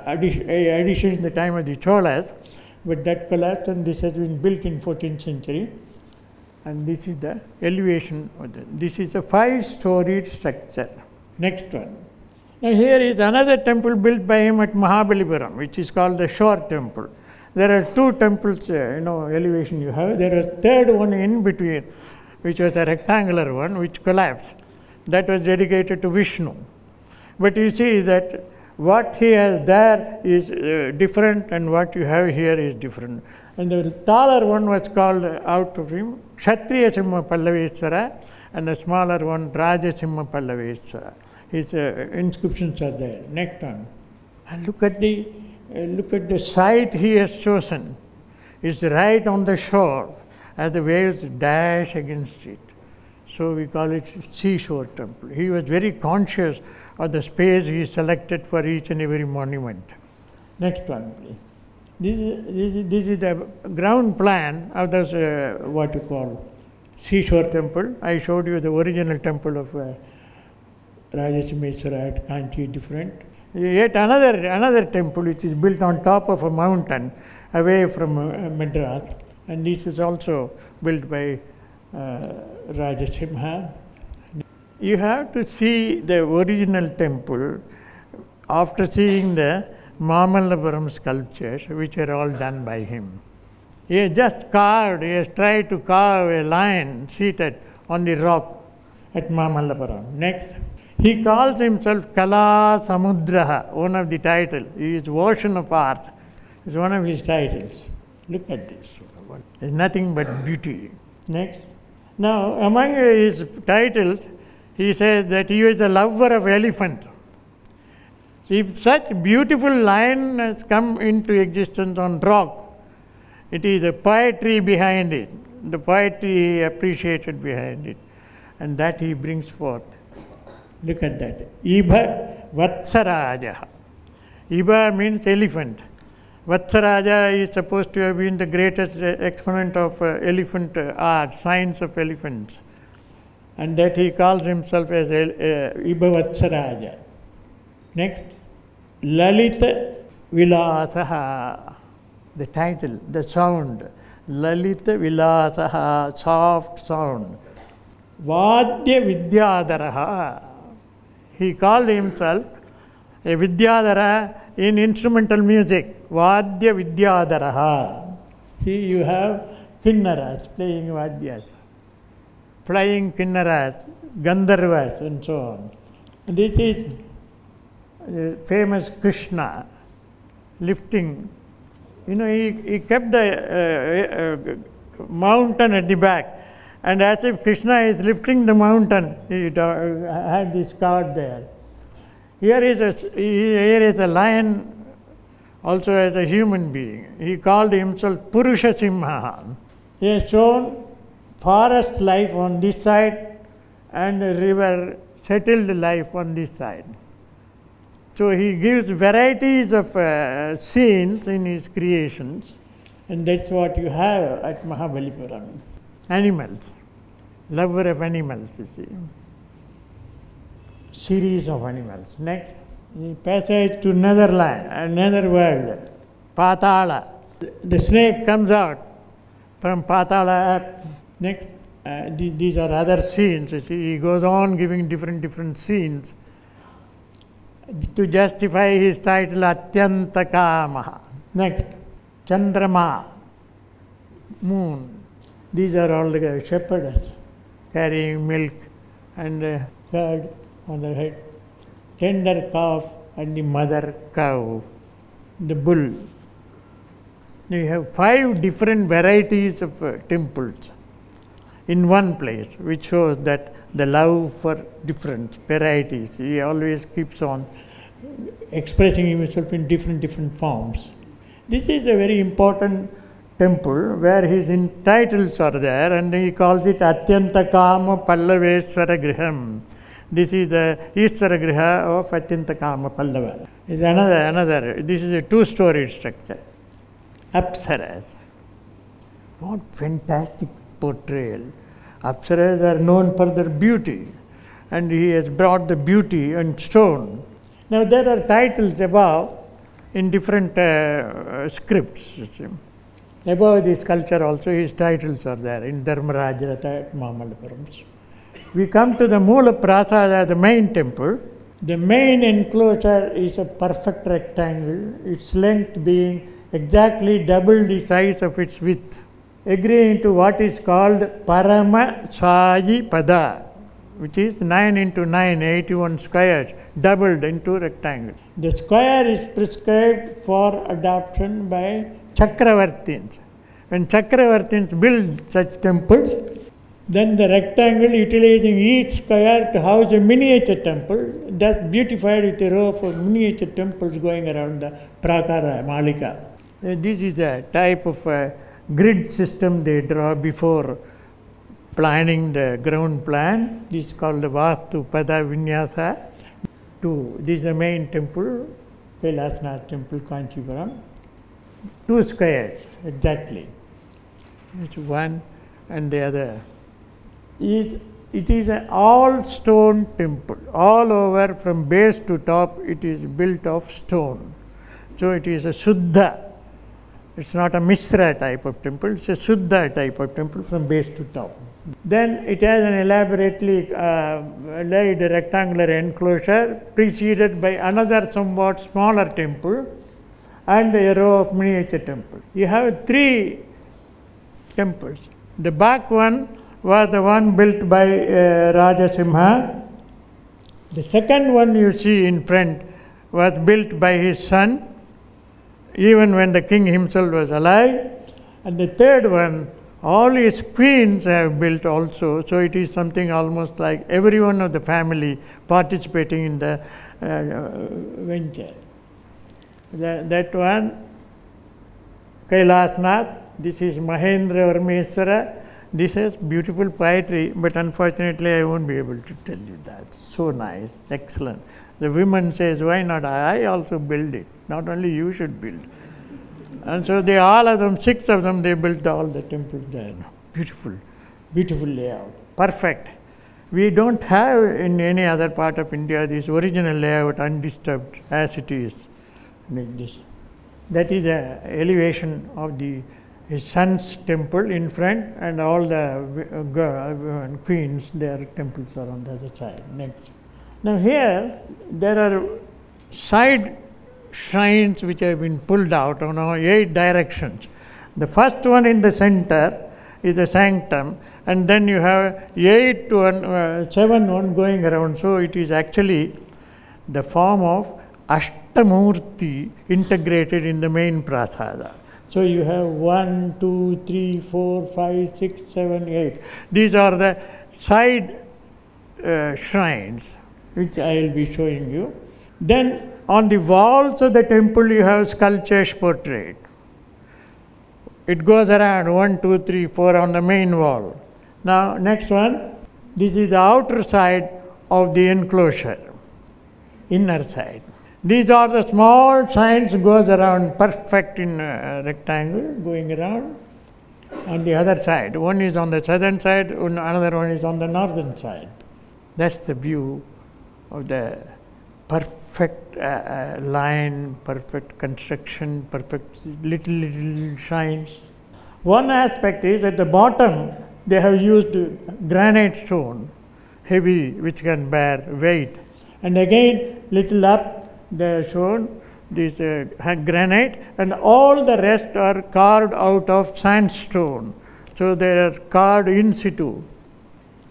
addition in the time of the Cholas, but that collapsed and this has been built in 14th century. And this is the elevation of this is a 5-storied structure. Next one. Now here is another temple built by him at Mahabalipuram, which is called the Shore Temple. There are 2 temples, elevation you have. There is a third one in between, which was a rectangular one, which collapsed. That was dedicated to Vishnu. But you see that what he has there is different, and what you have here is different. And the taller one was called out of him Kshatriya Pallavesvara, and the smaller one Rajasimha Pallavesvara. His inscriptions are there. Next one. And look at the site he has chosen. It's right on the shore, as the waves dash against it. So we call it seashore temple. He was very conscious of the space he selected for each and every monument. Next one, please. This is the ground plan of this what you call seashore temple. I showed you the original temple of Rajasimhesvara at Kanchi, different. Yet another temple which is built on top of a mountain away from Madras, and this is also built by Rajasimha. You have to see the original temple after seeing the Mamallapuram sculptures, which are all done by him. He has just carved, he has tried to carve a lion seated on the rock at Mamallapuram. Next. He calls himself Kailasanatha, one of the titles. He is ocean of art. It's one of his titles. Look at this. It's nothing but beauty. Next. Now, among his titles, he says that he is a lover of elephant. If such beautiful lion has come into existence on rock, it is the poetry behind it, the poetry appreciated behind it, and that he brings forth. Look at that. Ibha Vatsaraja. Ibha means elephant. Vatsaraja is supposed to have been the greatest exponent of elephant art, science of elephants. and that he calls himself as Ibavatsaraja. Next, Lalita Vilasaha, the title, the sound. Lalita Vilasaha, soft sound. Vadya Vidyadaraha. He called himself a Vidyadara in instrumental music. Vadya Vidyadaraha. See, you have kinnaras playing Vadyas, flying kinnaras, Gandharvas, and so on. This is famous Krishna lifting. You know, he kept the mountain at the back, and as if Krishna is lifting the mountain, he had this card there. Here is a lion, also as a human being. He called himself Rajasimha. He has shown forest life on this side and river settled life on this side. So he gives varieties of scenes in his creations, and that's what you have at Mahabalipuram. Animals, lover of animals, you see. Series of animals. Next, the passage to another land, another world, Patala. The snake comes out from Patala up. Next, these are other scenes. You see, he goes on giving different scenes to justify his title Atyanta Kamaha. Next, Chandrama, moon. These are all the shepherds carrying milk and curd on their head. Tender calf and the mother cow, the bull. You have 5 different varieties of temples in one place, which shows that the love for different varieties. He always keeps on expressing himself in different forms. This is a very important temple where his titles are there, and he calls it Atyanta Kama Pallaveswara Griham. This is the Ishvara Griha of Atyanta Kama Pallava. Is another. This is a 2-storied structure. Apsaras. What fantastic portrayal. Apsaras are known for their beauty, and he has brought the beauty on stone. Now there are titles above in different scripts. You see. Above this sculpture also his titles are there in Dharmarajratha at Mahabalipuram. We come to the Mula Prasada, the main temple. The main enclosure is a perfect rectangle, its length being exactly double the size of its width, agreeing to what is called Parama Saji Pada, which is 9 into 9, 81 squares, doubled into rectangle. The square is prescribed for adoption by Chakravartins. When Chakravartins build such temples, then the rectangle, utilizing each square to house a miniature temple, that's beautified with a row of miniature temples going around the Prakara, Malika. This is the type of grid system they draw before planning the ground plan. This is called the Vastu Pada Vinyasa. This is the main temple, Kailasanatha Temple, Kanchipuram. 2 squares, exactly. It's one and the other. It is an all-stone temple. All over from base to top, it is built of stone. So it is a Suddha. It's not a Misra type of temple, it's a Suddha type of temple from base to top. Then it has an elaborately laid rectangular enclosure preceded by another somewhat smaller temple and a row of miniature temples. You have 3 temples. The back one was the one built by Rajasimha. The second one you see in front was built by his son, even when the king himself was alive. And the third one, all his queens have built also, so it is something almost like everyone of the family participating in the venture. That one, Kailasanath, this is Mahendra Varmeswara. This has beautiful poetry, but unfortunately I won't be able to tell you that. So nice, excellent. The women says, why not I also build it? Not only you should build. And so they, all of them, 6 of them, they built all the temples there. Beautiful, beautiful layout, perfect. We don't have in any other part of India this original layout undisturbed as it is, like this. That is the elevation of his son's temple in front, and all the queens, their temples are on the other side. Next. Now here there are side shrines which have been pulled out on 8 directions. The first one in the center is the sanctum, and then you have 8 to 7 one going around. So it is actually the form of Ashtamurti integrated in the main prasada. So you have 1, 2, 3, 4, 5, 6, 7, 8. These are the side shrines which I will be showing you. Then on the walls of the temple you have sculptures portrayed. It goes around 1, 2, 3, 4 on the main wall. Now next one, this is the outer side of the enclosure, inner side. These are the small signs goes around perfect in a rectangle going around on the other side. One is on the southern side, another one is on the northern side. That's the view of the perfect line, perfect construction, perfect little shines. One aspect is at the bottom they have used granite stone, heavy, which can bear weight. And again little up they have shown this granite, and all the rest are carved out of sandstone. So they are carved in situ.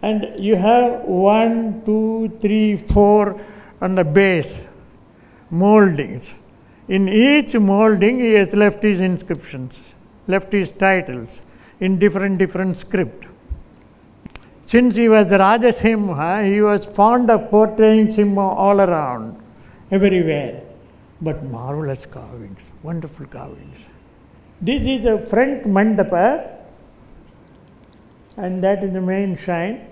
And you have 1, 2, 3, 4 on the base moldings. In each molding he has left his inscriptions, left his titles in different script. Since he was Rajasimha, he was fond of portraying Simha all around, everywhere. But marvelous carvings, wonderful carvings. This is the front mandapa, and that is the main shrine.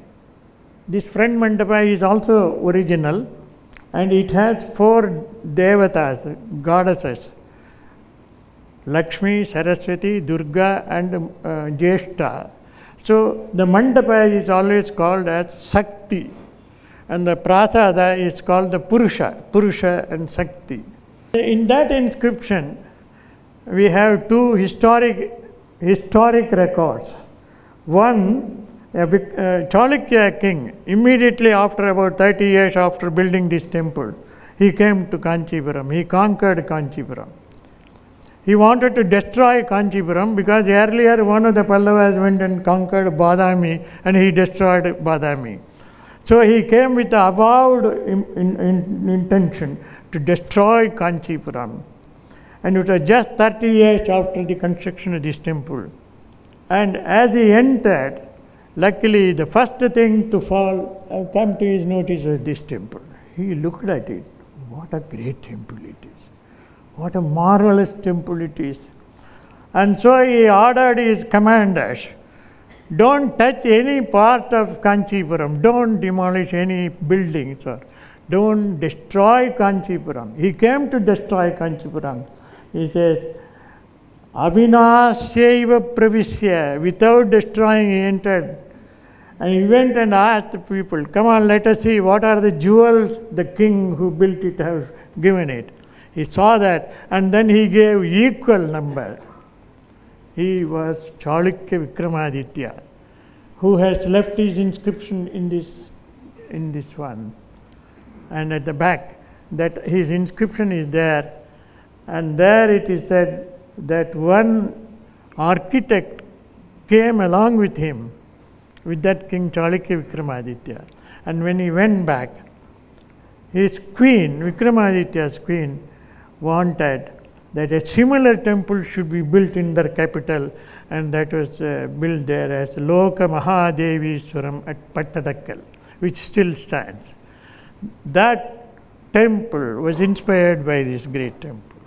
This front mandapa is also original, and it has 4 devatas, goddesses, Lakshmi, Saraswati, Durga and Jeshta. So the mandapa is always called as Sakti, and the prasada is called the Purusha and Sakti. In that inscription, we have 2 historic records. One, a Chalukya king, immediately after about 30 years after building this temple, he came to Kanchipuram. He conquered Kanchipuram. He wanted to destroy Kanchipuram because earlier one of the Pallavas went and conquered Badami, and he destroyed Badami. So he came with the avowed intention to destroy Kanchipuram. And it was just 30 years after the construction of this temple. And as he entered, luckily the first thing to come to his notice was this temple. He looked at it. What a great temple it is. What a marvelous temple it is. And so he ordered his commanders, don't touch any part of Kanchipuram, don't demolish any buildings, or don't destroy Kanchipuram. He came to destroy Kanchipuram. He says, Avinasyaiva pravisya, without destroying he entered. And he went and asked the people, come on, let us see what are the jewels the king who built it has given it. He saw that, and then he gave equal number. He was Chalukya Vikramaditya, who has left his inscription in this one. And at the back, that his inscription is there, and there it is said that one architect came along with him, with that king Chalukya Vikramaditya. And when he went back, his queen, Vikramaditya's queen, wanted that a similar temple should be built in their capital, and that was built there as Loka Mahadeviswaram at Pattadakkal, which still stands. That temple was inspired by this great temple.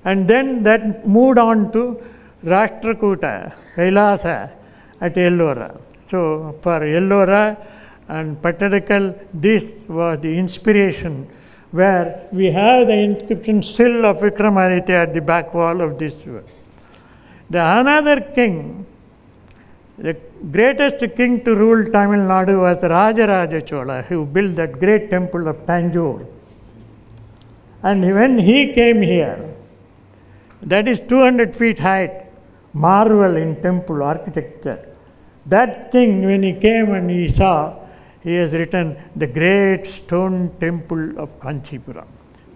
And then that moved on to Rashtrakuta, Kailasa at Ellora. So for Ellora and Pattadakkal, this was the inspiration, where we have the inscription still of Vikramaditya at the back wall of this. The another king, The greatest king to rule Tamil Nadu was Rajaraja Chola, who built that great temple of Tanjore. And when he came here, that is 200 feet height, marvel in temple architecture. That king, when he came and he saw, he has written the great stone temple of Kanchipuram.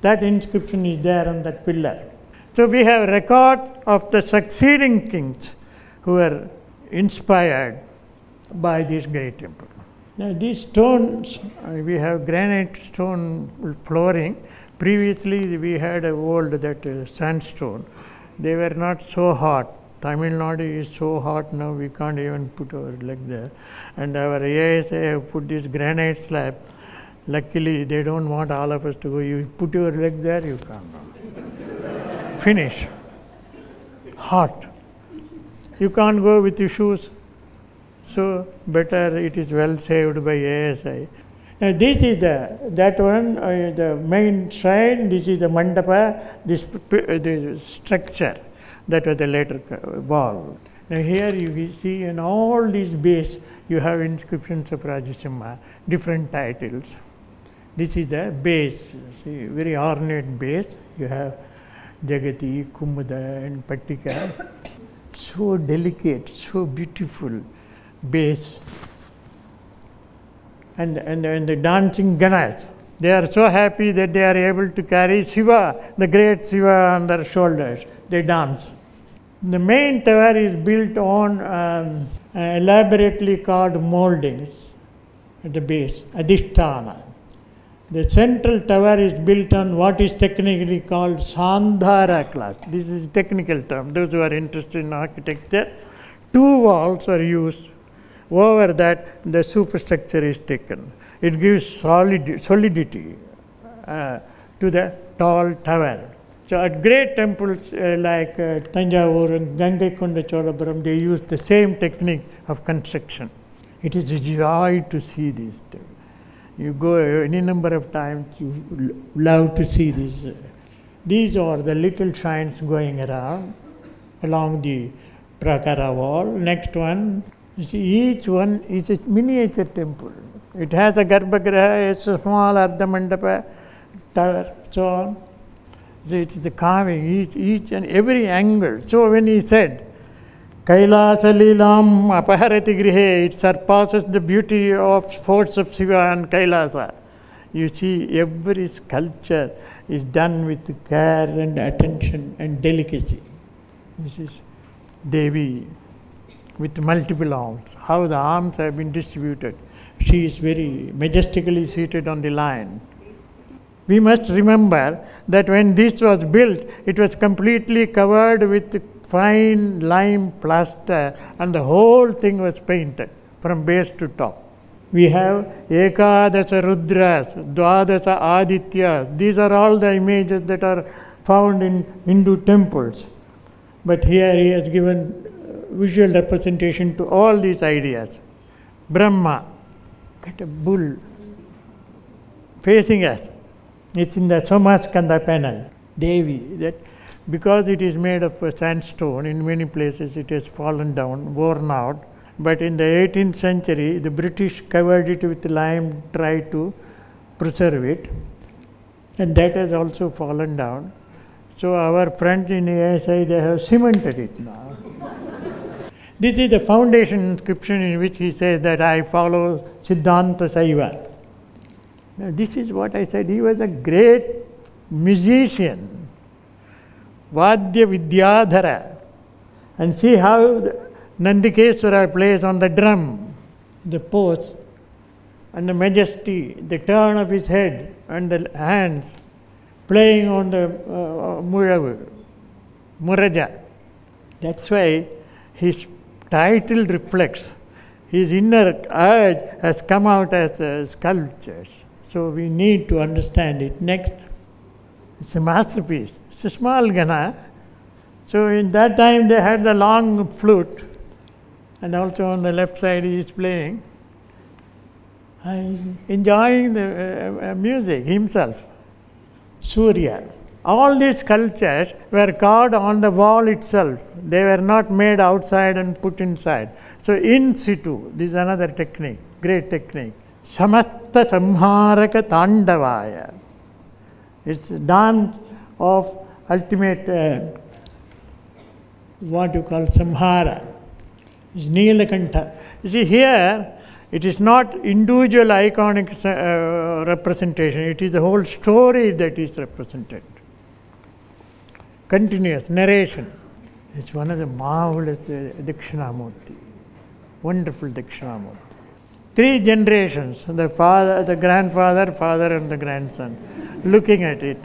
That inscription is there on that pillar. So we have record of the succeeding kings who were inspired by this great temple. Now these stones, we have granite stone flooring. Previously we had a old sandstone. They were not so hot. Tamil Nadu is so hot now, we can't even put our leg there. And our ASA have put this granite slab. Luckily, they don't want all of us to go. You put your leg there, you can't. Finish. Hot. You can't go with your shoes. So, better it is well saved by ASI. Now, this is that one, the main shrine, this is the mandapa, this structure. That was the later wall. Now here you see in all these base, you have inscriptions of Rajasimha, different titles. This is the base, see, very ornate base. You have Jagati, Kumuda and Pattika. So delicate, so beautiful base. And the dancing Ganas. They are so happy that they are able to carry Shiva, the great Shiva on their shoulders. They dance. The main tower is built on elaborately carved moldings at the base, Adhisthana. The central tower is built on what is technically called Sandhara class. This is a technical term. Those who are interested in architecture, 2 walls are used. Over that, the superstructure is taken. It gives solidity to the tall tower. So at great temples like Tanjavur and Gangaikonda Cholapuram, they use the same technique of construction. It is a joy to see this. You go any number of times, you love to see this. These are the little shrines going around along the Prakara wall. Next one, you see each one is a miniature temple. It has a Garbhagriha, a small Ardhamandapa, tower, so on. So it is the carving, each and every angle. So when he said, Kailasa apaharati grihe, it surpasses the beauty of sports of Shiva and Kailasa. You see every sculpture is done with care and attention and delicacy. This is Devi with multiple arms. How the arms have been distributed. She is very majestically seated on the lion. We must remember that when this was built, it was completely covered with fine lime plaster and the whole thing was painted from base to top. We have Ekadasa Rudras, Dwadasa Adityas. These are all the images that are found in Hindu temples. But here he has given visual representation to all these ideas. Brahma, got a bull facing us. It's in the Somaskanda panel. Devi, that because it is made of sandstone, in many places it has fallen down, worn out. But in the 18th century, the British covered it with lime, tried to preserve it. And that has also fallen down. So our friends in ASI, they have cemented it now. This is the foundation inscription in which he says that I follow Siddhanta Saiva. Now, this is what I said. He was a great musician, Vadya Vidyadhara. And see how Nandikeswara plays on the drum, the pose, and the majesty, the turn of his head and the hands, playing on the muraja. That's why his title reflects his inner urge has come out as sculptures. So we need to understand it. Next, it's a masterpiece. It's a small Gana. So in that time they had the long flute, and also on the left side he is playing. He's enjoying the music himself. Surya. All these sculptures were carved on the wall itself. They were not made outside and put inside. So in situ, this is another technique, great technique. Samasta Samharaka Tandavaya. It's a dance of ultimate, what you call Samhara. It's Nilakantha. You see here, it is not individual iconic representation, it is the whole story that is represented. Continuous narration. It's one of the marvelous Dakshinamurti. Wonderful Dakshinamurti. 3 generations, the father, the grandfather, father and the grandson, looking at it.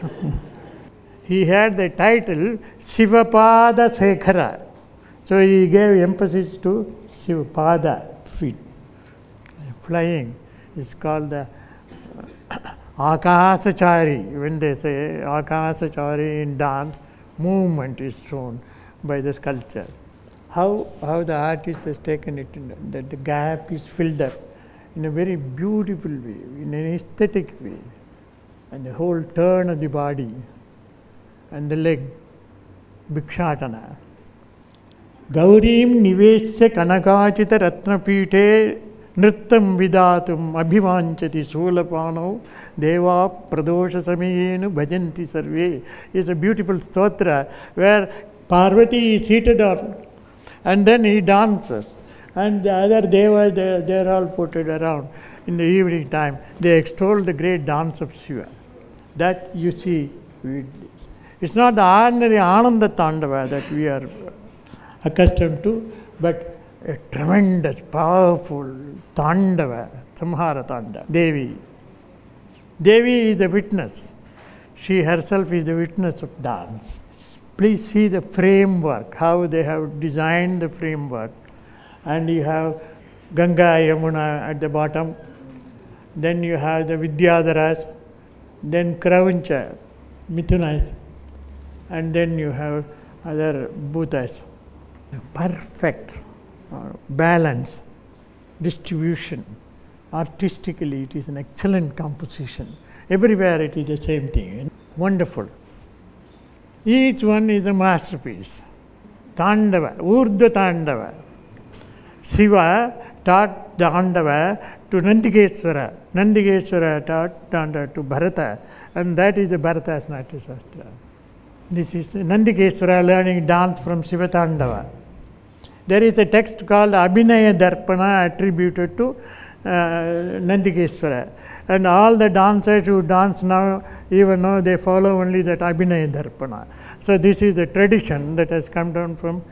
He had the title Shivapada Sekhara. So he gave emphasis to Shivapada, feet. Flying is called the Akasachari. When they say Akasachari in dance, movement is shown by the sculpture. How the artist has taken it, that the gap is filled up in a very beautiful way, in an aesthetic way, and the whole turn of the body and the leg, Bhikshatana. Gaurim nivesya kanakachita ratnapite nrittam vidatum abhivanchati sulapano deva pradosha samyenu bhajanti sarve is a beautiful stotra where Parvati is seated on and then he dances and the other devas they are all put around. In the evening time they extol the great dance of Shiva. That you see, it's not the ordinary Ananda Tandava that we are accustomed to, but a tremendous, powerful Tandava, Samhara Tandava. Devi. Devi is the witness. She herself is the witness of dance. Please see the framework, how they have designed the framework. And you have Ganga, Yamuna at the bottom. Then you have the Vidyadharas. Then Krauncha, Mithunas. And then you have other Bhutas. Perfect balance, distribution. Artistically, it is an excellent composition. Everywhere it is the same thing. Wonderful. Each one is a masterpiece. Tandava, Urdhva Tandava. Shiva taught Tandava to Nandigeswara. Nandigeswara taught Tandava to Bharata. And that is the Bharata's Natya Shastra. This is Nandigeswara learning dance from Shiva Tandava. There is a text called Abhinaya Darpana attributed to Nandigeswara. And all the dancers who dance now, even now they follow only that Abhinaya Darpana. So this is the tradition that has come down from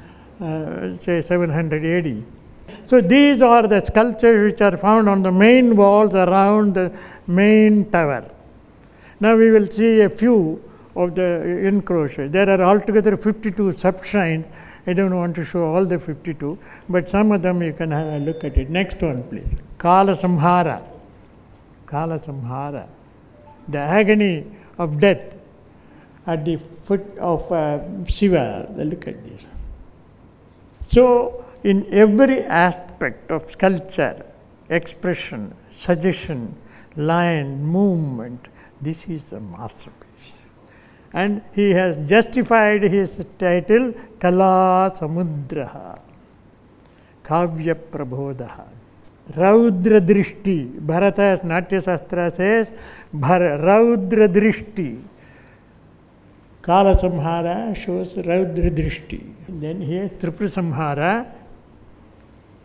say 700 AD. So these are the sculptures which are found on the main walls around the main tower. Now we will see a few of the enclosures. There are altogether 52 sub-shrines. I don't want to show all the 52, but some of them you can have a look at it. Next one, please. Kailasamhara. Kailasamhara. The agony of death at the foot of Shiva. Look at this. So, in every aspect of sculpture, expression, suggestion, line, movement, this is a masterpiece. And he has justified his title Kailasamudraha, Kavya Prabodha. Raudra Drishti, Bharata's Natya Shastra says, Raudra Drishti. Kailasamhara shows Raudra Drishti. Then here Triprasamhara,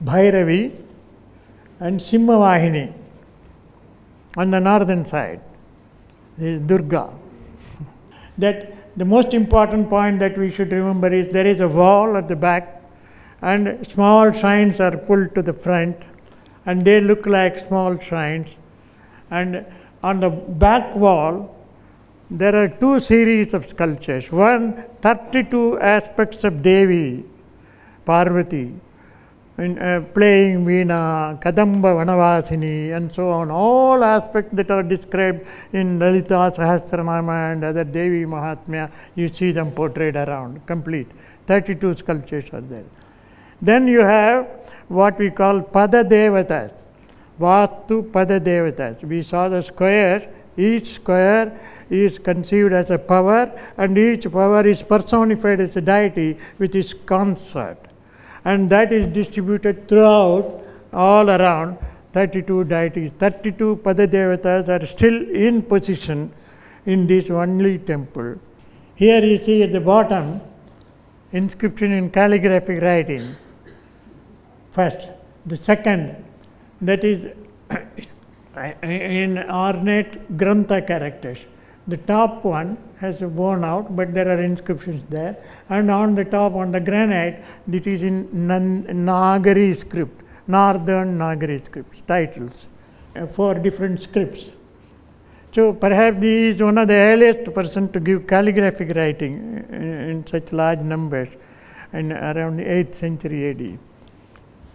Bhairavi and Simhavahini on the northern side. This is Durga. That the most important point that we should remember is there is a wall at the back and small shrines are pulled to the front and they look like small shrines. And on the back wall there are 2 series of sculptures. One, 32 aspects of Devi, Parvati, playing Veena, Kadamba Vanavasini and so on. All aspects that are described in Lalita Sahasranama and other Devi Mahatmya, you see them portrayed around, complete. 32 sculptures are there. Then you have what we call Pada Devatas, Vastu Pada Devatas. We saw the square, each square is conceived as a power and each power is personified as a deity with its consort. and that is distributed throughout, all around. 32 deities, 32 Padadevatas are still in position in this only temple. Here you see at the bottom, inscription in calligraphic writing. First. The second, that is in ornate Grantha characters. The top one has worn out, but there are inscriptions there. And on the top, on the granite, it is in Nagari script, Northern Nagari scripts, titles, 4 different scripts. So perhaps he is one of the earliest person to give calligraphic writing in such large numbers, in around the 8th century AD.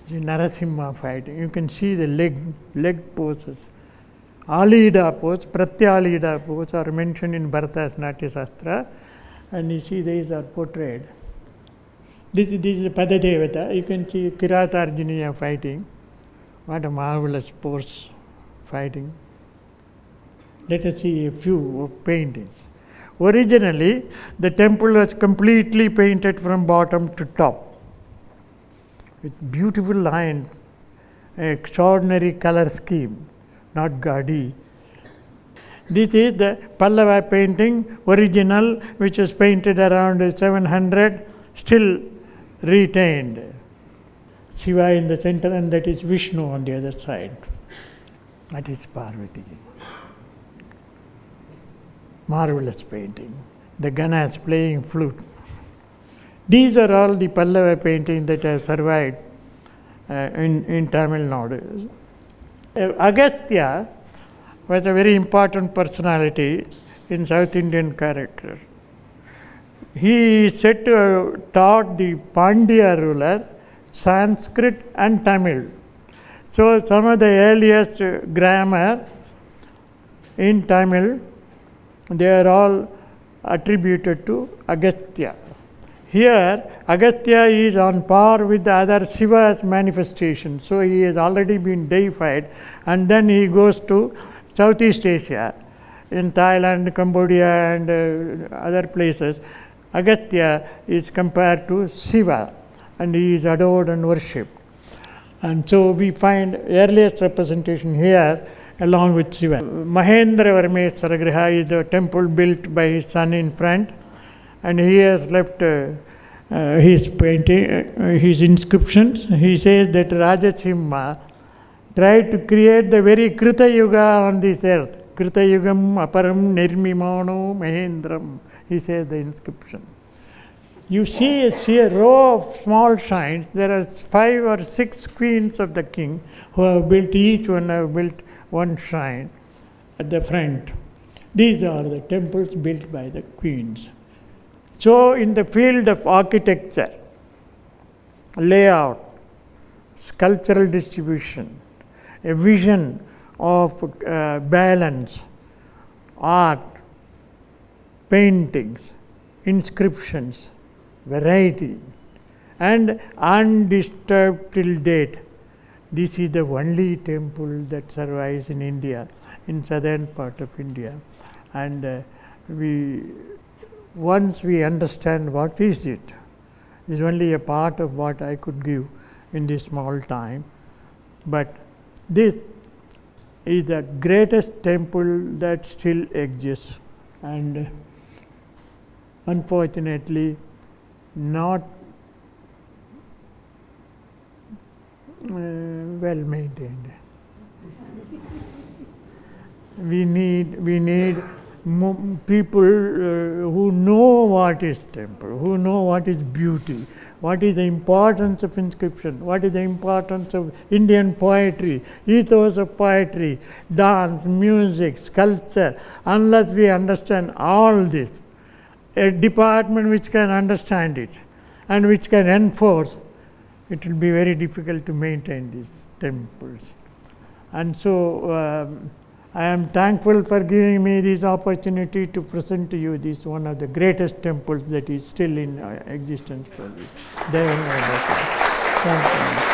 The Narasimha fighting. You can see the leg poses. Alida pose, Pratyalida pose are mentioned in Bharata's Natya Shastra, and you see these are portrayed. This is the Padadevata. You can see Kirata Arjuniya fighting. What a marvelous pose fighting. Let us see a few paintings. Originally, the temple was completely painted from bottom to top, with beautiful lines, extraordinary color scheme, not gaudy. This is the Pallava painting, original, which was painted around 700, still retained. Shiva in the center, and that is Vishnu on the other side. That is Parvati. Marvelous painting. The Ganas playing flute. These are all the Pallava paintings that have survived in Tamil Nadu. Agastya was a very important personality in South Indian character. He is said to have taught the Pandya ruler Sanskrit and Tamil. So some of the earliest grammar in Tamil, they are all attributed to Agastya. Here, Agastya is on par with the other Shiva's manifestations. So he has already been deified, and then he goes to Southeast Asia, in Thailand, Cambodia, and other places. Agastya is compared to Shiva, and he is adored and worshipped. And so we find earliest representation here along with Shiva. Mahendravarmeswara Griha is the temple built by his son in front, and he has left his painting, his inscriptions. He says that Rajasimha tried to create the very Krita Yuga on this earth. Krita Yugam aparam nirmimano mahendram, he says the inscription. You see a row of small shrines. There are 5 or 6 queens of the king who have built, each one have built one shrine at the front. These are the temples built by the queens. So in the field of architecture, layout, sculptural distribution, a vision of balance, art, paintings, inscriptions, variety, and undisturbed till date. This is the only temple that survives in India, in southern part of India. And once we understand what is it, is only a part of what I could give in this small time. But this is the greatest temple that still exists, and unfortunately not well maintained. We need people who know what is temple, who know what is beauty, what is the importance of inscription, what is the importance of Indian poetry, ethos of poetry, dance, music, sculpture. Unless we understand all this, a department which can understand it and which can enforce, it will be very difficult to maintain these temples. And so I am thankful for giving me this opportunity to present to you this one of the greatest temples that is still in existence for me. Thank you.